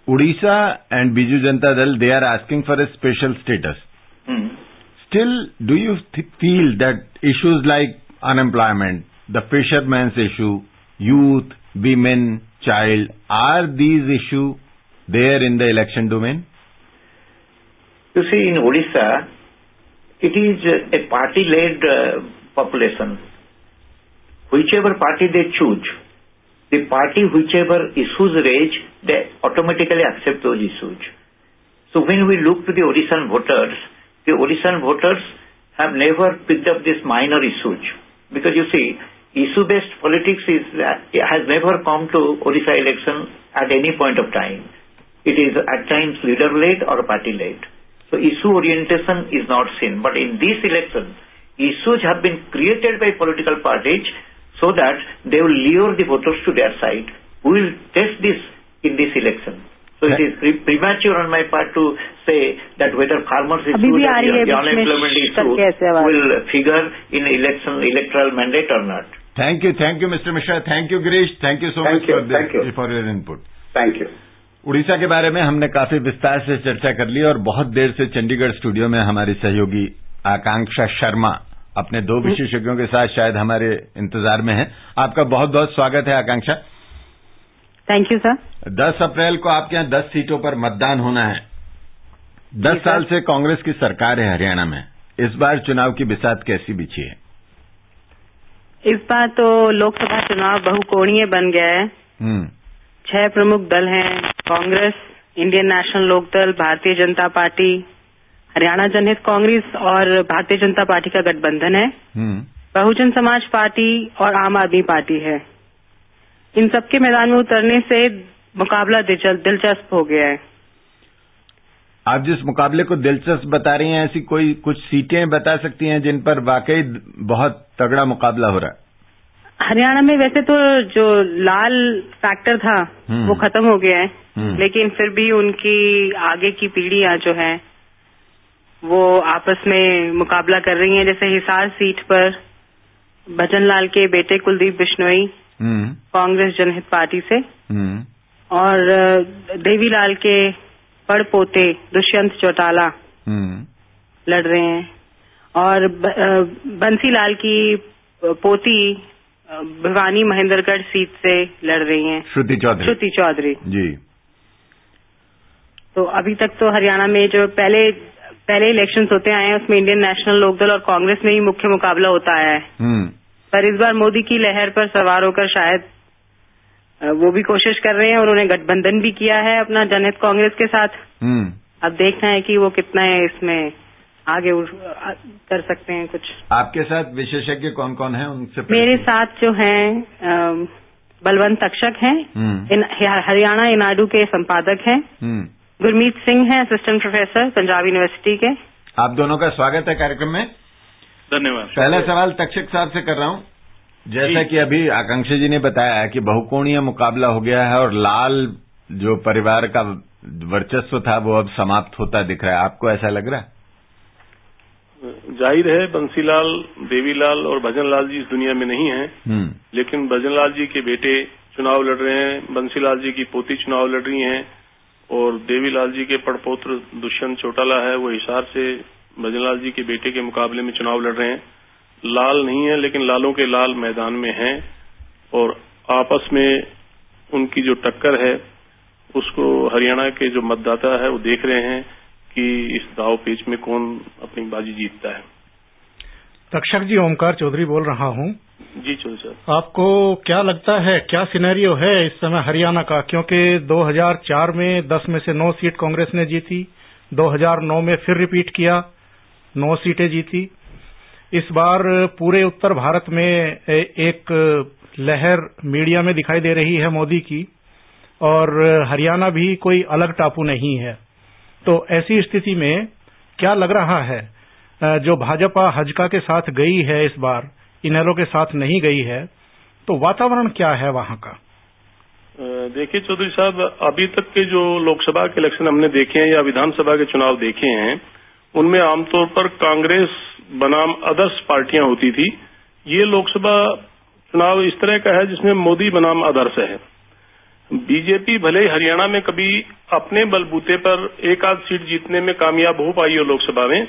Odisha and Biju Janata Dal, they are asking for a special status. Still, do you feel that issues like unemployment, the fisherman's issue, youth, women, child, are these issues there in the election domain? You see, in Odisha, it is a party-led population. Whichever party they choose, the party whichever issues raise, they automatically accept those issues. So when we look to the Odishan voters have never picked up these minor issues. Because you see, issue-based politics has never come to Odisha election at any point of time. It is at times leader-led or party-led. So issue orientation is not seen. But in this election, issues have been created by political parties so that they will lure the voters to their side. We will test this in this election. So it is premature on my part to say that whether farmers issue or the unemployment issue will figure in electoral mandate or not. Thank you, Mr. Mishra. Thank you, Girish. Thank you so much for your input. Thank you. Orissa के बारे में हमने काफी विस्तार से चर्चा कर ली और बहुत देर से चंडीगढ़ स्टूडियो में हमारी सहयोगी आकांक्षा शर्मा अपने दो विशेषज्ञों के साथ शायद हमारे इंतजार में हैं। आपका बहुत बहुत स्वागत है आकांक्षा। Thank you sir. 10 अप्रैल को आपके यहाँ 10 सीटों पर मतदान होना है। 10 साल से कांग्रेस की सरकार है हरियाणा में, इस बार चुनाव की बिसात कैसी बिछी है? इस बार तो लोकसभा चुनाव बहुकोणीय बन गया है। 6 प्रमुख दल हैं, Congress, Indian national Lokdal, Bharatiya Janata party, Haryana जनहित कांग्रेस और भारतीय जनता पार्टी का गठबंधन है। बहुजन समाज पार्टी और आम आदमी पार्टी है। इन सबके मैदान में उतरने से मुकाबला दिलचस्प हो गया है। आप जिस मुकाबले को दिलचस्प बता रही हैं, ऐसी कोई कुछ सीटें बता सकती हैं जिन पर वाकई बहुत तगड़ा मुकाबला हो रहा है? हरियाणा में वैसे तो जो लाल फैक्टर था वो खत्म हो गया है, लेकिन फिर भी उनकी आगे की पीढ़ियां जो है वो आपस में मुकाबला कर रही हैं। जैसे हिसार सीट पर भजनलाल के बेटे कुलदीप बिश्नोई कांग्रेस जनहित पार्टी से और देवीलाल के पड़पोते दुष्यंत चौटाला लड़ रहे हैं और बंसीलाल की पोती भिवानी महेंद्रगढ़ सीट से लड़ रही हैं श्रुति चौधरी जी। तो अभी तक तो हरियाणा में जो पहले इलेक्शंस होते आए हैं उसमें इंडियन नेशनल लोकदल और कांग्रेस में ही मुख्य मुकाबला होता आया है। पर इस बार मोदी की लहर पर सवार होकर शायद वो भी कोशिश कर रहे हैं। उन्होंने गठबंधन भी किया है अपना जनहित कांग्रेस के साथ। अब देखना है कि वो कितना है इसमें आगे कर सकते हैं कुछ। आपके साथ विशेषज्ञ कौन कौन है उनसे? मेरे साथ जो हैं बलवंत तक्षक हैं, हरियाणा इनाडू के संपादक हैं, गुरमीत सिंह हैं असिस्टेंट प्रोफेसर पंजाब यूनिवर्सिटी के। आप दोनों का स्वागत है कार्यक्रम में। धन्यवाद। पहला सवाल तक्षक साहब से कर रहा हूं। जैसा कि अभी आकांक्षी जी ने बताया कि बहुकोणीय मुकाबला हो गया है और लाल जो परिवार का वर्चस्व था वो अब समाप्त होता दिख रहा है, आपको ऐसा लग रहा है? जाहिर है बंसीलाल, देवीलाल और भजनलाल जी इस दुनिया में नहीं हैं, लेकिन भजनलाल जी के बेटे चुनाव लड़ रहे हैं, बंसीलाल जी की पोती चुनाव लड़ रही हैं और देवीलाल जी के पड़पोत्र दुष्यंत चौटाला है, वो हिसार से भजनलाल जी के बेटे के मुकाबले में चुनाव लड़ रहे हैं। लाल नहीं है लेकिन लालों के लाल मैदान में हैं और आपस में उनकी जो टक्कर है उसको हरियाणा के जो मतदाता है वो देख रहे हैं कि इस दाव पेच में कौन अपनी बाजी जीतता है। तक्षक जी, ओमकार चौधरी बोल रहा हूं। जी चौधरी साहब, आपको क्या लगता है, क्या सिनेरियो है इस समय हरियाणा का? क्योंकि 2004 में 10 में से 9 सीट कांग्रेस ने जीती, 2009 में फिर रिपीट किया, 9 सीटें जीती। इस बार पूरे उत्तर भारत में एक लहर मीडिया में दिखाई दे रही है मोदी की, और हरियाणा भी कोई अलग टापू नहीं है। तो ऐसी स्थिति में क्या लग रहा है, जो भाजपा हजका के साथ गई है इस बार, इनेलो के साथ नहीं गई है, तो वातावरण क्या है वहां का? देखिए चौधरी साहब, अभी तक के जो लोकसभा के इलेक्शन हमने देखे हैं या विधानसभा के चुनाव देखे हैं, उनमें आमतौर पर कांग्रेस बनाम अदर्स पार्टियां होती थी। ये लोकसभा चुनाव इस तरह का है जिसमें मोदी बनाम अदर्स है। बीजेपी भले ही हरियाणा में कभी अपने बलबूते पर एक आध सीट जीतने में कामयाब हो पाई हो लोकसभा में,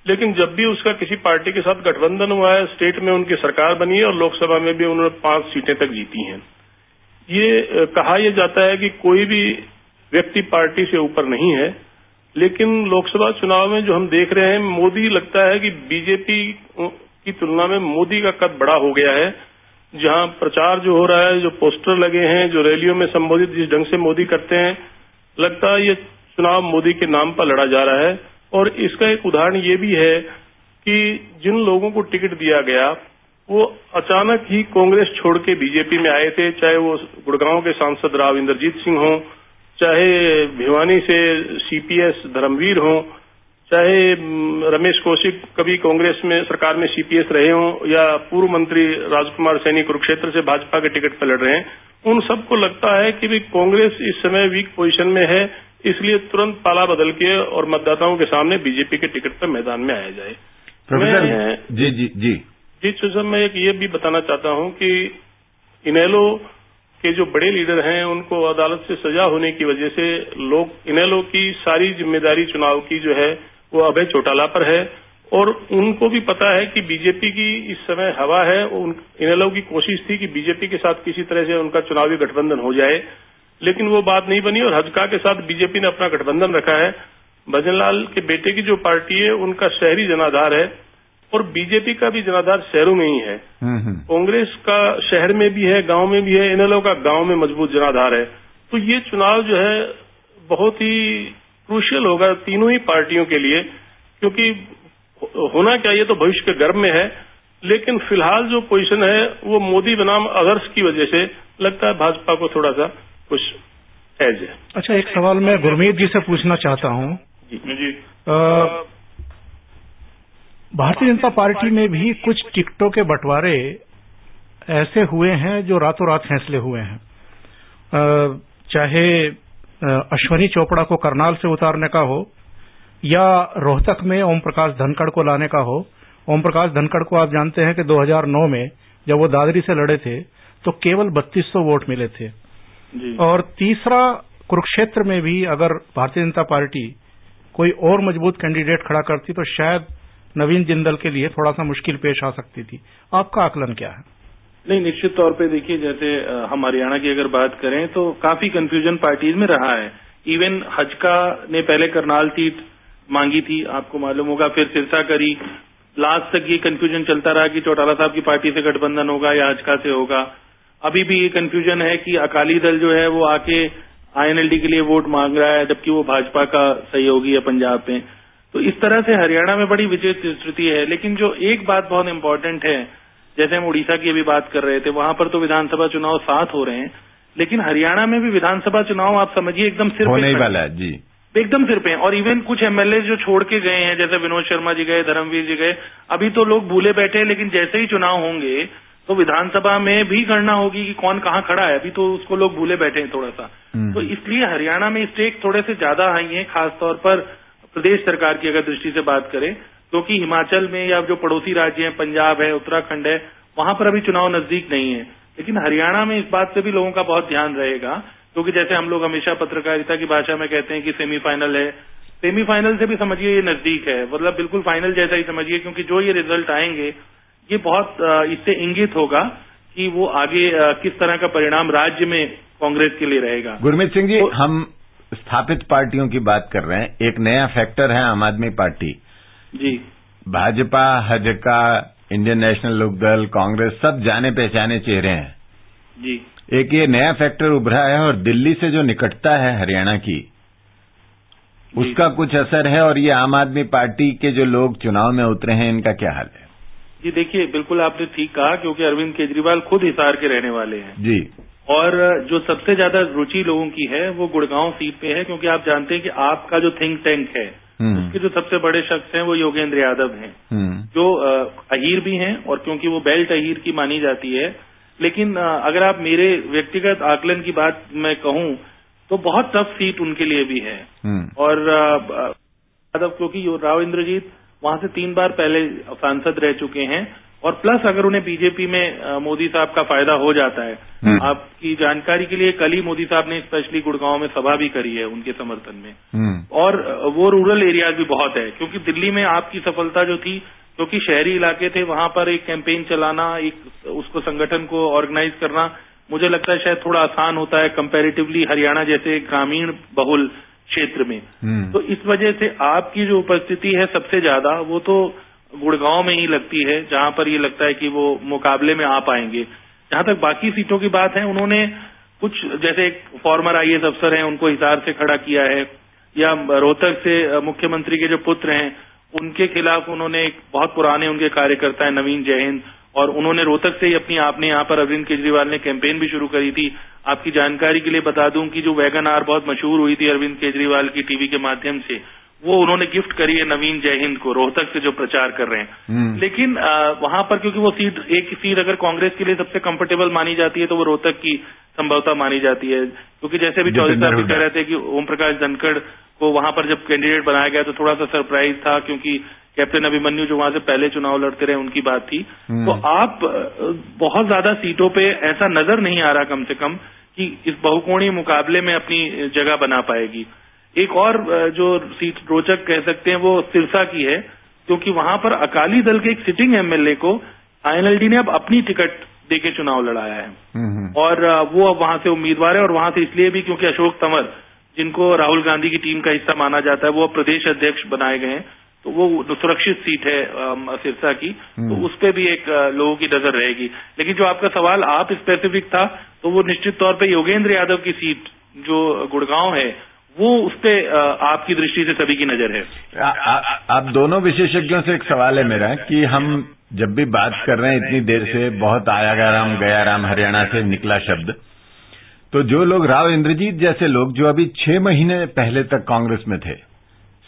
लेकिन जब भी उसका किसी पार्टी के साथ गठबंधन हुआ है, स्टेट में उनकी सरकार बनी है और लोकसभा में भी उन्होंने 5 सीटें तक जीती हैं। ये कहा यह जाता है कि कोई भी व्यक्ति पार्टी से ऊपर नहीं है, लेकिन लोकसभा चुनाव में जो हम देख रहे हैं, मोदी लगता है कि बीजेपी की तुलना में मोदी का कद बड़ा हो गया है। जहां प्रचार जो हो रहा है, जो पोस्टर लगे हैं, जो रैलियों में संबोधित जिस ढंग से मोदी करते हैं, लगता है ये चुनाव मोदी के नाम पर लड़ा जा रहा है। और इसका एक उदाहरण ये भी है कि जिन लोगों को टिकट दिया गया वो अचानक ही कांग्रेस छोड़ के बीजेपी में आए थे, चाहे वो गुड़गांव के सांसद राव इंद्रजीत सिंह हों, चाहे भिवानी से सीपीएस धर्मवीर हों, चाहे रमेश कौशिक कभी कांग्रेस में सरकार में सीपीएस रहे हों, या पूर्व मंत्री राजकुमार सैनी कुरुक्षेत्र से भाजपा के टिकट पर लड़ रहे हैं। उन सबको लगता है कि भाई कांग्रेस इस समय वीक पोजीशन में है, इसलिए तुरंत पाला बदल के और मतदाताओं के सामने बीजेपी के टिकट पर मैदान में आया जाए। प्रोफेसर जी जी जी जी साहब, मैं एक ये भी बताना चाहता हूं कि इनेलो के जो बड़े लीडर हैं उनको अदालत से सजा होने की वजह से लोग इनेलो की सारी जिम्मेदारी चुनाव की जो है वो अभय चौटाला पर है, और उनको भी पता है कि बीजेपी की इस समय हवा है। इनेलो की कोशिश थी कि बीजेपी के साथ किसी तरह से उनका चुनावी गठबंधन हो जाए, लेकिन वो बात नहीं बनी और हजका के साथ बीजेपी ने अपना गठबंधन रखा है। भजनलाल के बेटे की जो पार्टी है उनका शहरी जनाधार है और बीजेपी का भी जनाधार शहरों में ही है। कांग्रेस का शहर में भी है, गांव में भी है, इनेलो का गांव में मजबूत जनाधार है। तो ये चुनाव जो है बहुत ही क्रूशियल होगा तीनों ही पार्टियों के लिए, क्योंकि होना चाहिए तो भविष्य के गर्भ में है, लेकिन फिलहाल जो पोजीशन है वो मोदी बनाम अदर्स की वजह से लगता है भाजपा को थोड़ा सा कुछ एज है। अच्छा, एक सवाल मैं गुरमीत जी से पूछना चाहता हूं। जी भारतीय जनता पार्टी में भी कुछ टिकटों के बंटवारे ऐसे हुए हैं जो रातों रात फैसले हुए हैं। चाहे अश्वनी चोपड़ा को करनाल से उतारने का हो या रोहतक में ओम प्रकाश धनखड़ को लाने का हो। ओम प्रकाश धनखड़ को आप जानते हैं कि 2009 में जब वो दादरी से लड़े थे तो केवल 3200 वोट मिले थे जी। और तीसरा कुरुक्षेत्र में भी अगर भारतीय जनता पार्टी कोई और मजबूत कैंडिडेट खड़ा करती तो शायद नवीन जिंदल के लिए थोड़ा सा मुश्किल पेश आ सकती थी। आपका आकलन क्या है? नहीं, निश्चित तौर पे देखिए, जैसे हम हरियाणा की अगर बात करें तो काफी कंफ्यूजन पार्टीज में रहा है। इवन हजका ने पहले करनाल सीट मांगी थी, आपको मालूम होगा, फिर सिरसा करी। लास्ट तक ये कंफ्यूजन चलता रहा कि चौटाला साहब की पार्टी से गठबंधन होगा या हजका से होगा। अभी भी ये कंफ्यूजन है कि अकाली दल जो है वो आके आईएनएलडी के लिए वोट मांग रहा है, जबकि वो भाजपा का सहयोगी है पंजाब में। तो इस तरह से हरियाणा में बड़ी विचित्र स्थिति है। लेकिन जो एक बात बहुत इंपॉर्टेंट है, जैसे हम उड़ीसा की अभी बात कर रहे थे, वहां पर तो विधानसभा चुनाव साथ हो रहे हैं, लेकिन हरियाणा में भी विधानसभा चुनाव आप समझिए एकदम सिर होने ही वाला है जी, एकदम सिर पे। और इवन कुछ एमएलए जो छोड़ के गए हैं, जैसे विनोद शर्मा जी गए, धर्मवीर जी गए, अभी तो लोग भूले बैठे हैं, लेकिन जैसे ही चुनाव होंगे तो विधानसभा में भी गणना होगी कि कौन कहाँ खड़ा है। अभी तो उसको लोग भूले बैठे हैं थोड़ा सा। तो इसलिए हरियाणा में स्टेक थोड़े से ज्यादा हाई है, खासतौर पर प्रदेश सरकार की अगर दृष्टि से बात करें, क्योंकि हिमाचल में या जो पड़ोसी राज्य हैं, पंजाब है, उत्तराखंड है, वहां पर अभी चुनाव नजदीक नहीं है। लेकिन हरियाणा में इस बात से भी लोगों का बहुत ध्यान रहेगा, क्योंकि जैसे हम लोग हमेशा पत्रकारिता की भाषा में कहते हैं कि सेमीफाइनल है, सेमीफाइनल से भी समझिए ये नजदीक है, मतलब बिल्कुल फाइनल जैसा ही समझिए, क्योंकि जो ये रिजल्ट आएंगे ये बहुत इससे इंगित होगा कि वो आगे किस तरह का परिणाम राज्य में कांग्रेस के लिए रहेगा। गुरमीत सिंह जी, हम स्थापित पार्टियों की बात कर रहे हैं, एक नया फैक्टर है आम आदमी पार्टी जी, भाजपा, हजका, इंडियन नेशनल लोकदल, कांग्रेस, सब जाने पहचाने चेहरे हैं जी। एक ये नया फैक्टर उभरा है और दिल्ली से जो निकटता है हरियाणा की, उसका कुछ असर है, और ये आम आदमी पार्टी के जो लोग चुनाव में उतरे हैं, इनका क्या हाल है? जी देखिए, बिल्कुल आपने ठीक कहा, क्योंकि अरविंद केजरीवाल खुद हिसार के रहने वाले हैं जी, और जो सबसे ज्यादा रुचि लोगों की है वो गुड़गांव सीट पे है, क्योंकि आप जानते हैं कि आपका जो थिंक टैंक है उसके जो सबसे बड़े शख्स हैं वो योगेंद्र यादव हैं, जो अहीर भी हैं, और क्योंकि वो बेल्ट अहीर की मानी जाती है। लेकिन अगर आप मेरे व्यक्तिगत आकलन की बात मैं कहूं तो बहुत टफ सीट उनके लिए भी है। और यादव, क्योंकि राव इंद्रजीत वहां से 3 बार पहले सांसद रह चुके हैं, और प्लस अगर उन्हें बीजेपी में मोदी साहब का फायदा हो जाता है, आपकी जानकारी के लिए कल ही मोदी साहब ने स्पेशली गुड़गांव में सभा भी करी है उनके समर्थन में, और वो रूरल एरियाज भी बहुत है, क्योंकि दिल्ली में आपकी सफलता जो थी, क्योंकि शहरी इलाके थे, वहां पर एक कैंपेन चलाना, एक उसको संगठन को ऑर्गेनाइज करना, मुझे लगता है शायद थोड़ा आसान होता है कंपैरेटिवली हरियाणा जैसे ग्रामीण बहुल क्षेत्र में। तो इस वजह से आपकी जो उपस्थिति है सबसे ज्यादा वो तो गुड़गांव में ही लगती है, जहां पर ये लगता है कि वो मुकाबले में आ पाएंगे। जहां तक बाकी सीटों की बात है, उन्होंने कुछ, जैसे एक फॉर्मर आईएएस अफसर हैं उनको हिसार से खड़ा किया है, या रोहतक से मुख्यमंत्री के जो पुत्र हैं उनके खिलाफ उन्होंने एक बहुत पुराने उनके कार्यकर्ता है नवीन जयहिंद, और उन्होंने रोहतक से ही आपने यहाँ पर अरविंद केजरीवाल ने कैंपेन भी शुरू करी थी। आपकी जानकारी के लिए बता दूं कि जो वैगन आर बहुत मशहूर हुई थी अरविंद केजरीवाल की टीवी के माध्यम से, वो उन्होंने गिफ्ट करी है नवीन जयहिंद को, रोहतक से जो प्रचार कर रहे हैं। लेकिन वहां पर क्योंकि वो एक सीट अगर कांग्रेस के लिए सबसे कंफर्टेबल मानी जाती है तो वो रोहतक की संभवतः मानी जाती है, क्योंकि जैसे अभी चौधरी साहब भी कह रहे थे कि ओम प्रकाश धनखड़ को वहां पर जब कैंडिडेट बनाया गया तो थोड़ा सा सरप्राइज था, क्योंकि कैप्टन अभिमन्यु जो वहां से पहले चुनाव लड़ते रहे उनकी बात थी। तो आप बहुत ज्यादा सीटों पे ऐसा नजर नहीं आ रहा कम से कम कि इस बहुकोणीय मुकाबले में अपनी जगह बना पाएगी। एक और जो सीट रोचक कह सकते हैं वो सिरसा की है, क्योंकि वहां पर अकाली दल के एक सिटिंग एमएलए को आईएनएलडी ने अब अपनी टिकट देके चुनाव लड़ाया है, और वो अब वहां से उम्मीदवार है, और वहां से इसलिए भी क्योंकि अशोक तंवर, जिनको राहुल गांधी की टीम का हिस्सा माना जाता है, वो प्रदेश अध्यक्ष बनाए गए हैं, तो वो सुरक्षित सीट है सिरसा की, तो उस पर भी एक लोगों की नजर रहेगी। लेकिन जो आपका सवाल आप स्पेसिफिक था, तो वो निश्चित तौर पे योगेंद्र यादव की सीट जो गुड़गांव है, वो उस पे आपकी दृष्टि से सभी की नजर है। आप दोनों विशेषज्ञों से एक सवाल है मेरा कि हम जब भी बात कर रहे हैं इतनी देर से, बहुत आया राम गया राम हरियाणा से निकला शब्द, तो जो लोग राव इंद्रजीत जैसे लोग जो अभी 6 महीने पहले तक कांग्रेस में थे,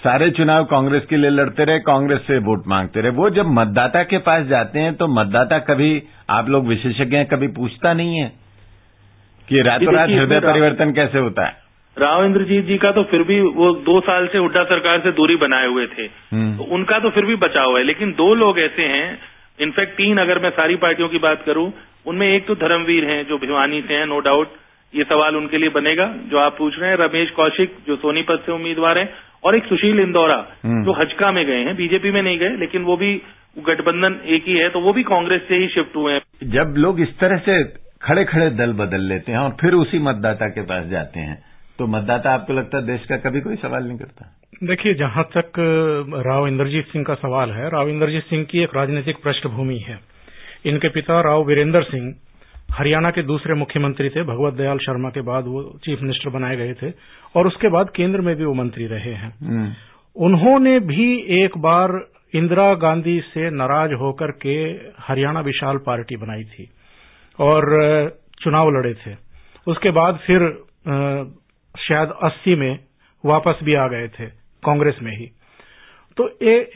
सारे चुनाव कांग्रेस के लिए लड़ते रहे, कांग्रेस से वोट मांगते रहे, वो जब मतदाता के पास जाते हैं तो मतदाता कभी, आप लोग विशेषज्ञ हैं, कभी पूछता नहीं है कि रातों रात हृदय परिवर्तन कैसे होता है? राव इंद्रजीत जी का तो फिर भी वो 2 साल से हुड्डा सरकार से दूरी बनाए हुए थे, तो उनका तो फिर भी बचाव है। लेकिन 2 लोग ऐसे हैं, इनफैक्ट 3 अगर मैं सारी पार्टियों की बात करूं, उनमें एक तो धर्मवीर हैं जो भिवानी से हैं, नो डाउट ये सवाल उनके लिए बनेगा जो आप पूछ रहे हैं, रमेश कौशिक जो सोनीपत से उम्मीदवार हैं, और एक सुशील इंदौरा जो हजका में गए हैं, बीजेपी में नहीं गए, लेकिन वो भी गठबंधन एक ही है, तो वो भी कांग्रेस से ही शिफ्ट हुए हैं। जब लोग इस तरह से खड़े खड़े दल बदल लेते हैं और फिर उसी मतदाता के पास जाते हैं, तो मतदाता आपको लगता है देश का कभी कोई सवाल नहीं करता? देखिए, जहां तक राव इंद्रजीत सिंह का सवाल है, राव इंद्रजीत सिंह की एक राजनीतिक पृष्ठभूमि है। इनके पिता राव वीरेंद्र सिंह हरियाणा के दूसरे मुख्यमंत्री थे, भगवत दयाल शर्मा के बाद वो चीफ मिनिस्टर बनाए गए थे, और उसके बाद केंद्र में भी वो मंत्री रहे हैं। उन्होंने भी एक बार इंदिरा गांधी से नाराज होकर के हरियाणा विशाल पार्टी बनाई थी और चुनाव लड़े थे। उसके बाद फिर शायद 80 में वापस भी आ गए थे कांग्रेस में ही। तो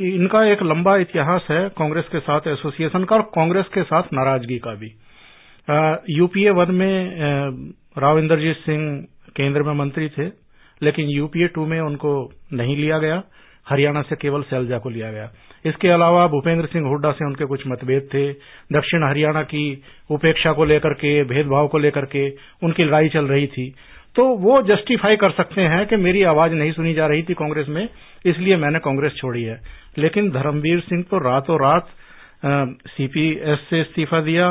इनका एक लंबा इतिहास है कांग्रेस के साथ एसोसिएशन का और कांग्रेस के साथ नाराजगी का भी। यूपीए 1 में राव इंदरजीत सिंह केंद्र में मंत्री थे, लेकिन यूपीए 2 में उनको नहीं लिया गया, हरियाणा से केवल सैलजा को लिया गया। इसके अलावा भूपेंद्र सिंह हुड्डा से उनके कुछ मतभेद थे, दक्षिण हरियाणा की उपेक्षा को लेकर के, भेदभाव को लेकर के उनकी लड़ाई चल रही थी। तो वो जस्टिफाई कर सकते हैं कि मेरी आवाज नहीं सुनी जा रही थी कांग्रेस में, इसलिए मैंने कांग्रेस छोड़ी है। लेकिन धर्मवीर सिंह तो रातों रात सीपीएस से इस्तीफा दिया,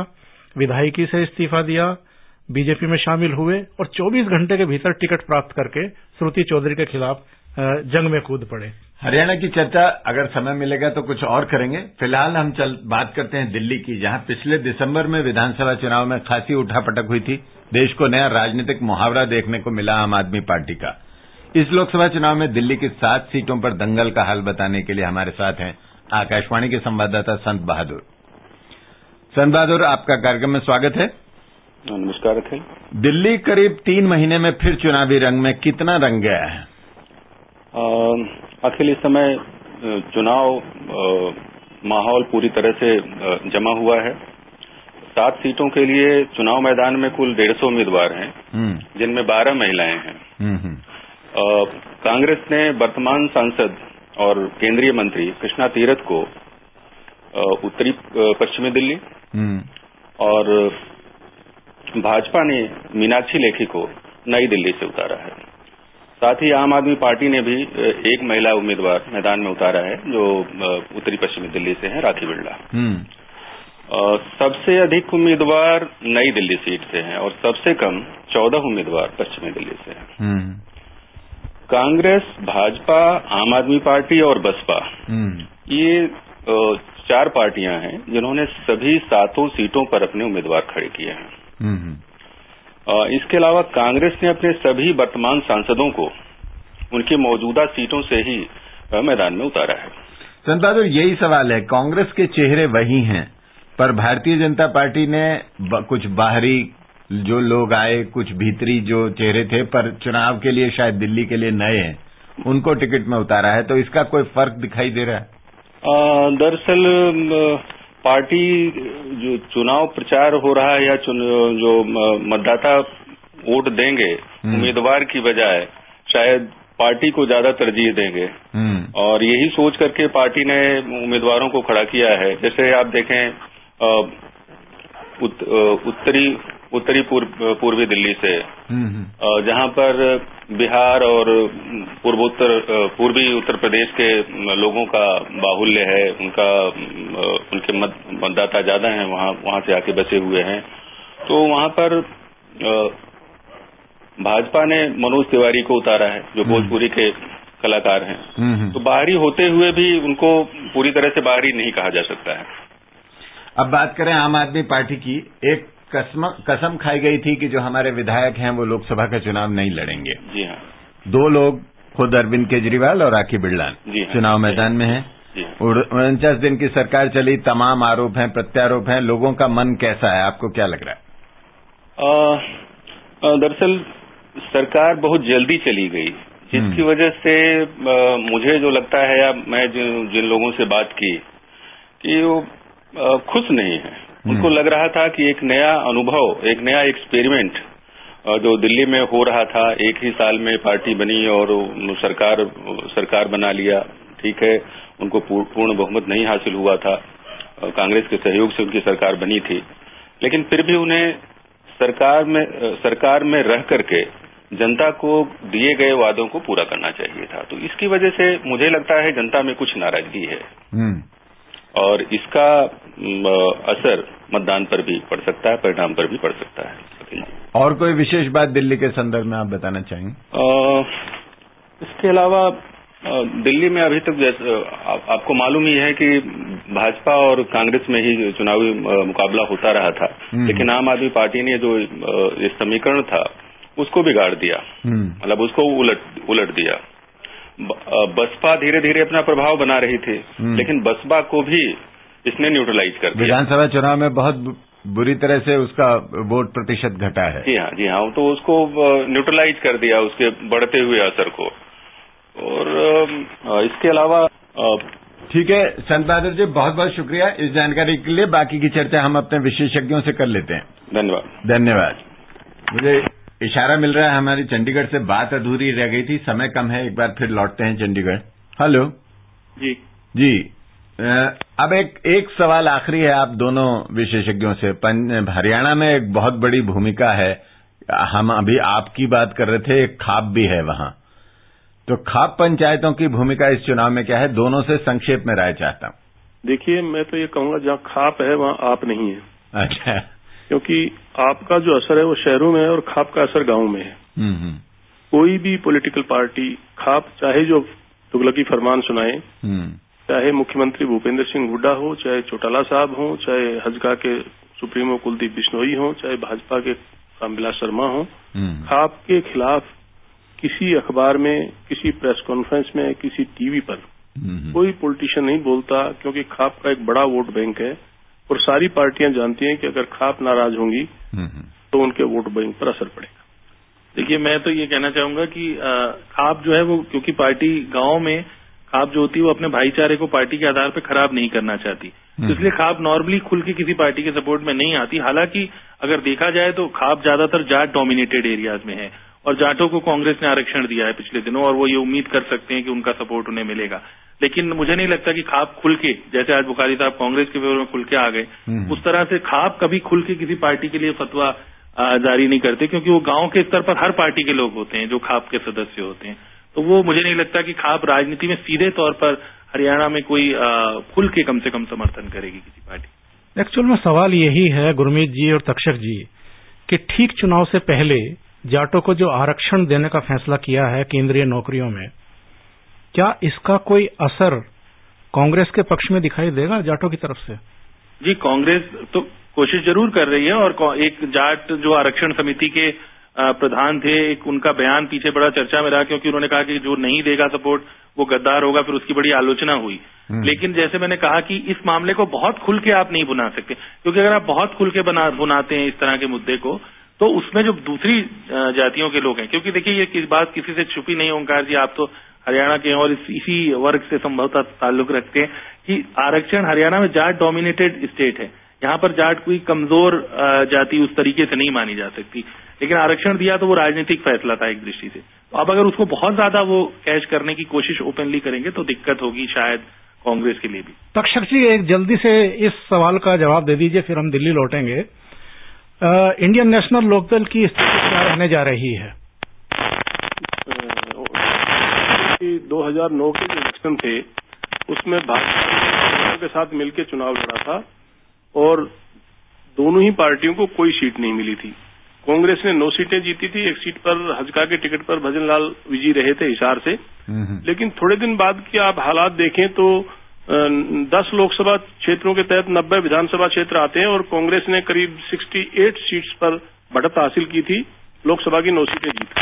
विधायकी से इस्तीफा दिया, बीजेपी में शामिल हुए और 24 घंटे के भीतर टिकट प्राप्त करके श्रुति चौधरी के खिलाफ जंग में कूद पड़े। हरियाणा की चर्चा अगर समय मिलेगा तो कुछ और करेंगे। फिलहाल हम बात करते हैं दिल्ली की, जहां पिछले दिसंबर में विधानसभा चुनाव में खासी उठापटक हुई थी। देश को नया राजनीतिक मुहावरा देखने को मिला आम आदमी पार्टी का। इस लोकसभा चुनाव में दिल्ली की 7 सीटों पर दंगल का हाल बताने के लिए हमारे साथ हैं आकाशवाणी के संवाददाता संत बहादुर। संत बहादुर, आपका कार्यक्रम में स्वागत है। नमस्कार अखिल। दिल्ली करीब 3 महीने में फिर चुनावी रंग में कितना रंग गया है? अखिल, इस समय चुनाव माहौल पूरी तरह से जमा हुआ है। 7 सीटों के लिए चुनाव मैदान में कुल 150 उम्मीदवार हैं, जिनमें 12 महिलाएं हैं। कांग्रेस ने वर्तमान सांसद और केंद्रीय मंत्री कृष्णा तीरथ को उत्तरी पश्चिमी दिल्ली और भाजपा ने मीनाक्षी लेखी को नई दिल्ली से उतारा है। साथ ही आम आदमी पार्टी ने भी एक महिला उम्मीदवार मैदान में उतारा है, जो उत्तरी पश्चिमी दिल्ली से है, राखी बिरला। सबसे अधिक उम्मीदवार नई दिल्ली सीट से हैं और सबसे कम 14 उम्मीदवार पश्चिमी दिल्ली से हैं। कांग्रेस, भाजपा, आम आदमी पार्टी और बसपा, ये 4 पार्टियां हैं जिन्होंने सभी 7 सीटों पर अपने उम्मीदवार खड़े किए हैं। इसके अलावा कांग्रेस ने अपने सभी वर्तमान सांसदों को उनकी मौजूदा सीटों से ही मैदान में उतारा है। संत बहादुर, यही सवाल है, कांग्रेस के चेहरे वही हैं, पर भारतीय जनता पार्टी ने कुछ बाहरी जो लोग आए, कुछ भीतरी जो चेहरे थे पर चुनाव के लिए शायद दिल्ली के लिए नए हैं, उनको टिकट में उतारा है। तो इसका कोई फर्क दिखाई दे रहा है? दरअसल पार्टी जो चुनाव प्रचार हो रहा है या जो मतदाता वोट देंगे उम्मीदवार की बजाय शायद पार्टी को ज्यादा तरजीह देंगे, और यही सोच करके पार्टी ने उम्मीदवारों को खड़ा किया है। जैसे आप देखें उत्तरी पूर्वी दिल्ली से, जहां पर बिहार और पूर्वी उत्तर प्रदेश के लोगों का बाहुल्य है, उनके मतदाता ज्यादा हैं, वहां से आके बसे हुए हैं। तो वहां पर भाजपा ने मनोज तिवारी को उतारा है, जो भोजपुरी के कलाकार हैं। तो बाहरी होते हुए भी उनको पूरी तरह से बाहरी नहीं कहा जा सकता है। अब बात करें आम आदमी पार्टी की। एक कसम खाई गई थी कि जो हमारे विधायक हैं वो लोकसभा का चुनाव नहीं लड़ेंगे। जी हाँ। 2 लोग, खुद अरविंद केजरीवाल और राखी बिरला, चुनाव मैदान में हैं। 49 दिन की सरकार चली, तमाम आरोप हैं, प्रत्यारोप हैं। लोगों का मन कैसा है, आपको क्या लग रहा है? दरअसल सरकार बहुत जल्दी चली गई, जिसकी वजह से मुझे जो लगता है, या मैं जिन लोगों से बात की, कि वो खुश नहीं है। उनको लग रहा था कि एक नया अनुभव, एक नया एक्सपेरिमेंट जो दिल्ली में हो रहा था, एक ही साल में पार्टी बनी और सरकार बना लिया। ठीक है, उनको पूर्ण बहुमत नहीं हासिल हुआ था, कांग्रेस के सहयोग से उनकी सरकार बनी थी, लेकिन फिर भी उन्हें सरकार में रह करके जनता को दिए गए वादों को पूरा करना चाहिए था। तो इसकी वजह से मुझे लगता है जनता में कुछ नाराजगी है, और इसका असर मतदान पर भी पड़ सकता है, परिणाम पर भी पड़ सकता है। और कोई विशेष बात दिल्ली के संदर्भ में आप बताना चाहेंगे? इसके अलावा दिल्ली में अभी तक आपको मालूम ही है कि भाजपा और कांग्रेस में ही चुनावी मुकाबला होता रहा था, लेकिन आम आदमी पार्टी ने जो ये समीकरण था उसको बिगाड़ दिया, मतलब उसको उलट दिया। बसपा धीरे धीरे अपना प्रभाव बना रही थी, लेकिन बसपा को भी इसने न्यूट्रलाइज कर दिया। विधानसभा चुनाव में बहुत बुरी तरह से उसका वोट प्रतिशत घटा है। जी हाँ, तो उसको न्यूट्रलाइज कर दिया उसके बढ़ते हुए असर को। और इसके अलावा ठीक है संत बहादुर जी, बहुत बहुत शुक्रिया इस जानकारी के लिए। बाकी की चर्चा हम अपने विशेषज्ञों से कर लेते हैं। धन्यवाद। मुझे इशारा मिल रहा है हमारी चंडीगढ़ से बात अधूरी रह गई थी, समय कम है, एक बार फिर लौटते हैं चंडीगढ़। हेलो जी अब एक सवाल आखिरी है आप दोनों विशेषज्ञों से। हरियाणा में एक बहुत बड़ी भूमिका है, हम अभी आपकी बात कर रहे थे, एक खाप भी है वहां, तो खाप पंचायतों की भूमिका इस चुनाव में क्या है? दोनों से संक्षेप में राय चाहता हूं। देखिए, मैं तो ये कहूंगा जहां खाप है वहां आप नहीं है। अच्छा। क्योंकि आपका जो असर है वो शहरों में है और खाप का असर गांव में है। कोई भी पॉलिटिकल पार्टी खाप चाहे जो तुगलकी फरमान सुनाए, चाहे मुख्यमंत्री भूपेंद्र सिंह हुड्डा हो, चाहे चौटाला साहब हो, चाहे हजका के सुप्रीमो कुलदीप बिश्नोई हो, चाहे भाजपा के रामविलास शर्मा हो, खाप के खिलाफ किसी अखबार में, किसी प्रेस कॉन्फ्रेंस में, किसी टीवी पर कोई पॉलिटिशियन नहीं बोलता, क्योंकि खाप का एक बड़ा वोट बैंक है और सारी पार्टियां जानती हैं कि अगर खाप नाराज होंगी तो उनके वोट बैंक पर असर पड़ेगा। देखिए, मैं तो ये कहना चाहूंगा कि खाप जो है वो, क्योंकि पार्टी गांव में खाप जो होती है वो अपने भाईचारे को पार्टी के आधार पर खराब नहीं करना चाहती, तो इसलिए खाप नॉर्मली खुल के किसी पार्टी के सपोर्ट में नहीं आती। हालांकि अगर देखा जाए तो खाप ज्यादातर जाट डोमिनेटेड एरियाज में है और जाटों को कांग्रेस ने आरक्षण दिया है पिछले दिनों, और वो ये उम्मीद कर सकते हैं कि उनका सपोर्ट उन्हें मिलेगा। लेकिन मुझे नहीं लगता कि खाप खुल के, जैसे आज बुखारी साहब कांग्रेस के फेवर में खुल के आ गए, उस तरह से खाप कभी खुल के किसी पार्टी के लिए फतवा जारी नहीं करते, क्योंकि वो गांव के स्तर पर हर पार्टी के लोग होते हैं जो खाप के सदस्य होते हैं। तो वो मुझे नहीं लगता कि खाप राजनीति में सीधे तौर पर हरियाणा में कोई खुल के कम से कम समर्थन करेगी किसी पार्टी। एक्चुअल में सवाल यही है गुरमीत जी और तक्षक जी कि ठीक चुनाव से पहले जाटों को जो आरक्षण देने का फैसला किया है केंद्रीय नौकरियों में, क्या इसका कोई असर कांग्रेस के पक्ष में दिखाई देगा जाटों की तरफ से? जी, कांग्रेस तो कोशिश जरूर कर रही है, और एक जाट जो आरक्षण समिति के प्रधान थे, एक उनका बयान पीछे बड़ा चर्चा में रहा, क्योंकि उन्होंने कहा कि जो नहीं देगा सपोर्ट वो गद्दार होगा, फिर उसकी बड़ी आलोचना हुई। लेकिन जैसे मैंने कहा कि इस मामले को बहुत खुल के आप नहीं बुना सकते, क्योंकि अगर आप बहुत खुल के बुनाते हैं इस तरह के मुद्दे को, तो उसमें जो दूसरी जातियों के लोग हैं, क्योंकि देखिए ये बात किसी से छुपी नहीं, ओंकार जी आप तो हरियाणा के और इसी वर्ग से संभवतः ताल्लुक रखते हैं कि आरक्षण हरियाणा में जाट डोमिनेटेड स्टेट है, यहाँ पर जाट कोई कमजोर जाति उस तरीके से नहीं मानी जा सकती, लेकिन आरक्षण दिया तो वो राजनीतिक फैसला था एक दृष्टि से। तो अब अगर उसको बहुत ज्यादा वो कैश करने की कोशिश ओपनली करेंगे तो दिक्कत होगी शायद कांग्रेस के लिए भी। तक्षक जी, एक जल्दी से इस सवाल का जवाब दे दीजिए, फिर हम दिल्ली लौटेंगे। इंडियन नेशनल लोकदल की स्थिति क्या रहने जा रही है? 2009 के जो इलेक्शन थे उसमें भाजपा के साथ मिलकर चुनाव लड़ा था और दोनों ही पार्टियों को कोई सीट नहीं मिली थी। कांग्रेस ने 9 सीटें जीती थी, एक सीट पर हजका के टिकट पर भजन लाल विजयी रहे थे हिसार से। लेकिन थोड़े दिन बाद की आप हालात देखें तो 10 लोकसभा क्षेत्रों के तहत 90 विधानसभा क्षेत्र आते हैं और कांग्रेस ने करीब 68 सीट्स पर बढ़त हासिल की थी, लोकसभा की 9 सीटें जीती।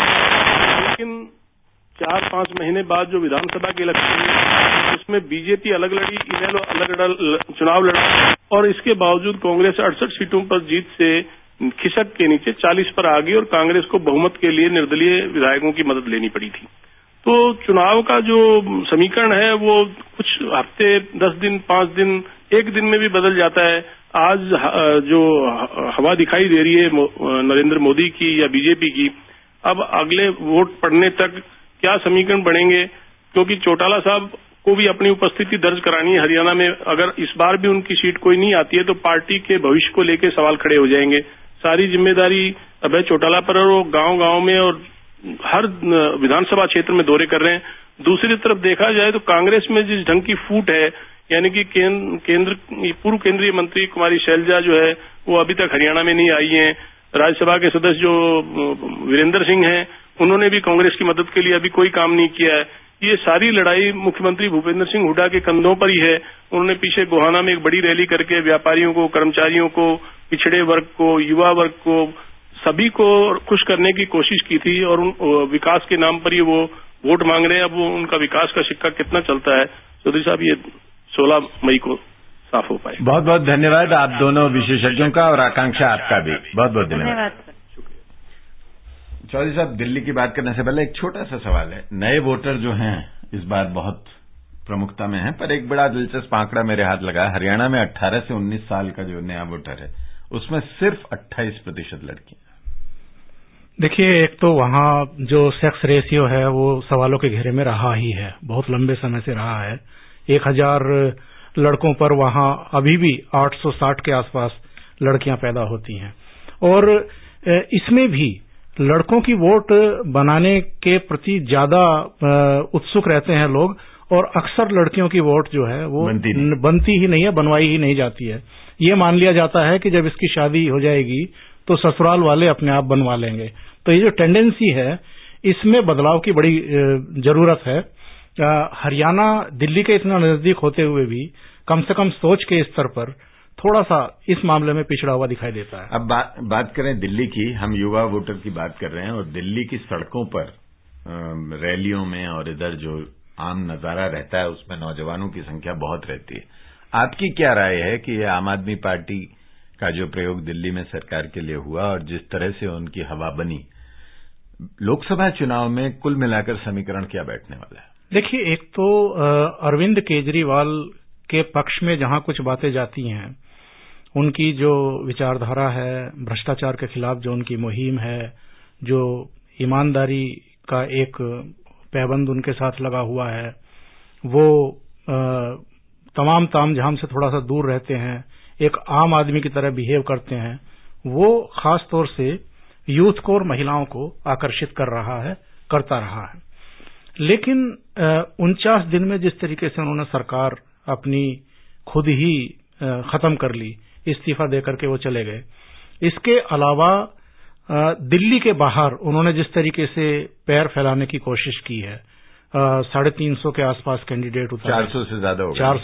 लेकिन 4-5 महीने बाद जो विधानसभा के इलेक्शन हुए उसमें बीजेपी अलग लड़ी, इनेलो अलग चुनाव लड़ा और इसके बावजूद कांग्रेस 68 सीटों पर जीत से खिसक के नीचे 40 पर आ गई और कांग्रेस को बहुमत के लिए निर्दलीय विधायकों की मदद लेनी पड़ी थी। तो चुनाव का जो समीकरण है वो कुछ हफ्ते, 10 दिन, 5 दिन, एक दिन में भी बदल जाता है। आज जो हवा दिखाई दे रही है नरेंद्र मोदी की या बीजेपी की, अब अगले वोट पड़ने तक क्या समीकरण बनेंगे, क्योंकि चौटाला साहब को भी अपनी उपस्थिति दर्ज करानी है हरियाणा में। अगर इस बार भी उनकी सीट कोई नहीं आती है तो पार्टी के भविष्य को लेकर सवाल खड़े हो जाएंगे। सारी जिम्मेदारी अभय चौटाला पर और वो गांव-गांव में और हर विधानसभा क्षेत्र में दौरे कर रहे हैं। दूसरी तरफ देखा जाए तो कांग्रेस में जिस ढंग की फूट है, यानी कि पूर्व केंद्रीय मंत्री कुमारी शैलजा जो है वो अभी तक हरियाणा में नहीं आई हैं। राज्यसभा के सदस्य जो वीरेंद्र सिंह हैं उन्होंने भी कांग्रेस की मदद के लिए अभी कोई काम नहीं किया है। ये सारी लड़ाई मुख्यमंत्री भूपेंद्र सिंह हुड्डा के कंधों पर ही है। उन्होंने पीछे गोहाना में एक बड़ी रैली करके व्यापारियों को, कर्मचारियों को, पिछड़े वर्ग को, युवा वर्ग को, सभी को खुश करने की कोशिश की थी और विकास के नाम पर ही वो वोट मांग रहे हैं। अब उनका विकास का सिक्का कितना चलता है चौधरी साहब, ये 16 मई को साफ हो पाए। बहुत बहुत धन्यवाद आप दोनों विशेषज्ञों का और आकांक्षा आपका भी बहुत बहुत धन्यवाद। चौधरी साहब, दिल्ली की बात करने से पहले एक छोटा सा सवाल है। नए वोटर जो हैं इस बार बहुत प्रमुखता में हैं, पर एक बड़ा दिलचस्प आंकड़ा मेरे हाथ लगा। हरियाणा में 18 से 19 साल का जो नया वोटर है उसमें सिर्फ 28% लड़कियां। देखिए, एक तो वहां जो सेक्स रेशियो है वो सवालों के घेरे में रहा ही है, बहुत लंबे समय से रहा है। 1000 लड़कों पर वहां अभी भी 860 के आसपास लड़कियां पैदा होती हैं और इसमें भी लड़कों की वोट बनाने के प्रति ज्यादा उत्सुक रहते हैं लोग और अक्सर लड़कियों की वोट जो है वो बनती ही नहीं है, बनवाई ही नहीं जाती है। ये मान लिया जाता है कि जब इसकी शादी हो जाएगी तो ससुराल वाले अपने आप बनवा लेंगे। तो ये जो टेंडेंसी है इसमें बदलाव की बड़ी जरूरत है। हरियाणा दिल्ली के इतना नजदीक होते हुए भी कम से कम सोच के स्तर पर थोड़ा सा इस मामले में पिछड़ा हुआ दिखाई देता है। अब बात करें दिल्ली की, हम युवा वोटर की बात कर रहे हैं और दिल्ली की सड़कों पर रैलियों में और इधर जो आम नजारा रहता है उसमें नौजवानों की संख्या बहुत रहती है। आपकी क्या राय है कि ये आम आदमी पार्टी का जो प्रयोग दिल्ली में सरकार के लिए हुआ और जिस तरह से उनकी हवा बनी, लोकसभा चुनाव में कुल मिलाकर समीकरण क्या बैठने वाला है? देखिए, एक तो अरविंद केजरीवाल के पक्ष में जहां कुछ बातें जाती हैं, उनकी जो विचारधारा है, भ्रष्टाचार के खिलाफ जो उनकी मुहिम है, जो ईमानदारी का एक पैबंद उनके साथ लगा हुआ है, वो तमाम तामझाम से थोड़ा सा दूर रहते हैं, एक आम आदमी की तरह बिहेव करते हैं, वो खास तौर से यूथ को और महिलाओं को आकर्षित करता रहा है। लेकिन 49 दिन में जिस तरीके से उन्होंने सरकार अपनी खुद ही खत्म कर ली, इस्तीफा देकर के वो चले गए। इसके अलावा दिल्ली के बाहर उन्होंने जिस तरीके से पैर फैलाने की कोशिश की है, 350 के आसपास कैंडिडेट उतारे, 400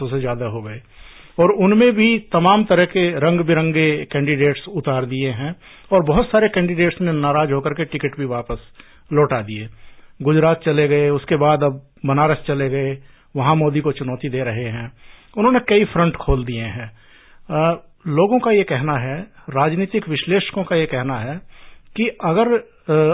से ज्यादा हो गए और उनमें भी तमाम तरह के रंग बिरंगे कैंडिडेट्स उतार दिए हैं और बहुत सारे कैंडिडेट्स ने नाराज होकर के टिकट भी वापस लौटा दिए। गुजरात चले गए, उसके बाद अब बनारस चले गए, वहां मोदी को चुनौती दे रहे हैं। उन्होंने कई फ्रंट खोल दिए हैं। लोगों का ये कहना है, राजनीतिक विश्लेषकों का ये कहना है कि अगर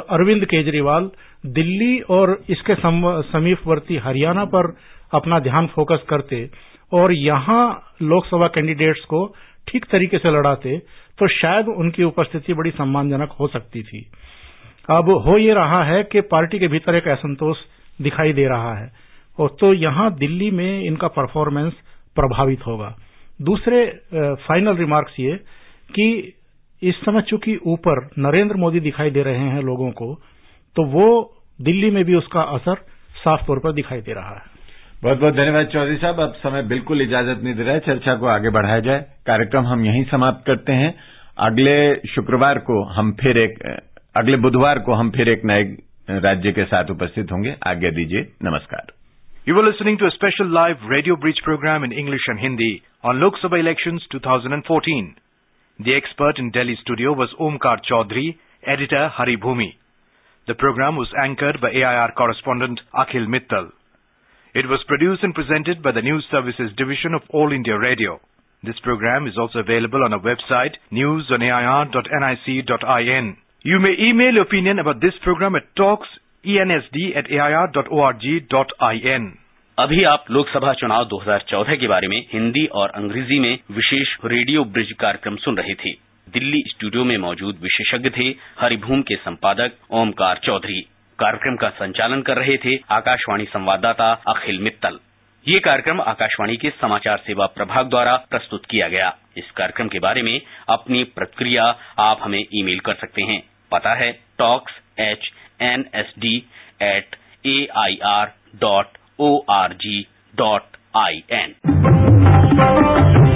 अरविंद केजरीवाल दिल्ली और इसके समीपवर्ती हरियाणा पर अपना ध्यान फोकस करते और यहां लोकसभा कैंडिडेट्स को ठीक तरीके से लड़ाते तो शायद उनकी उपस्थिति बड़ी सम्मानजनक हो सकती थी। अब हो ये रहा है कि पार्टी के भीतर एक असंतोष दिखाई दे रहा है और तो यहां दिल्ली में इनका परफॉर्मेंस प्रभावित होगा। दूसरे फाइनल रिमार्क्स ये कि इस समय चूंकि ऊपर नरेंद्र मोदी दिखाई दे रहे हैं लोगों को, तो वो दिल्ली में भी उसका असर साफ तौर पर दिखाई दे रहा है। बहुत बहुत धन्यवाद चौधरी साहब। अब समय बिल्कुल इजाजत नहीं दे रहा है, चर्चा को आगे बढ़ाया जाए। कार्यक्रम हम यहीं समाप्त करते हैं। अगले बुधवार को हम फिर एक नए राज्य के साथ उपस्थित होंगे। आज्ञा दीजिए, नमस्कार। You were listening to a special live Radio Bridge program in English and Hindi on Lok Sabha elections 2014. The expert in Delhi studio was Omkar Chaudhary, editor Hari Bhumi. The program was anchored by AIR correspondent Akhil Mittal. It was produced and presented by the News Services Division of All India Radio. This program is also available on our website, news.air.nic.in. You may email your opinion about this program at talksensd@air.org.in. अभी आप लोकसभा चुनाव 2014 के बारे में हिंदी और अंग्रेजी में विशेष radio bridge कार्यक्रम सुन रहे थे। दिल्ली स्टूडियो में मौजूद विशेषज्ञ थे हरिभूम के संपादक ओमकार चौधरी। कार्यक्रम का संचालन कर रहे थे आकाशवाणी संवाददाता अखिल मित्तल। ये कार्यक्रम आकाशवाणी के समाचार सेवा प्रभाग द्वारा प्रस्तुत किया गया। इस कार्यक्रम के बारे में अपनी प्रतिक्रिया आप हमें ईमेल कर सकते हैं। पता है talksnsd@air.org.in।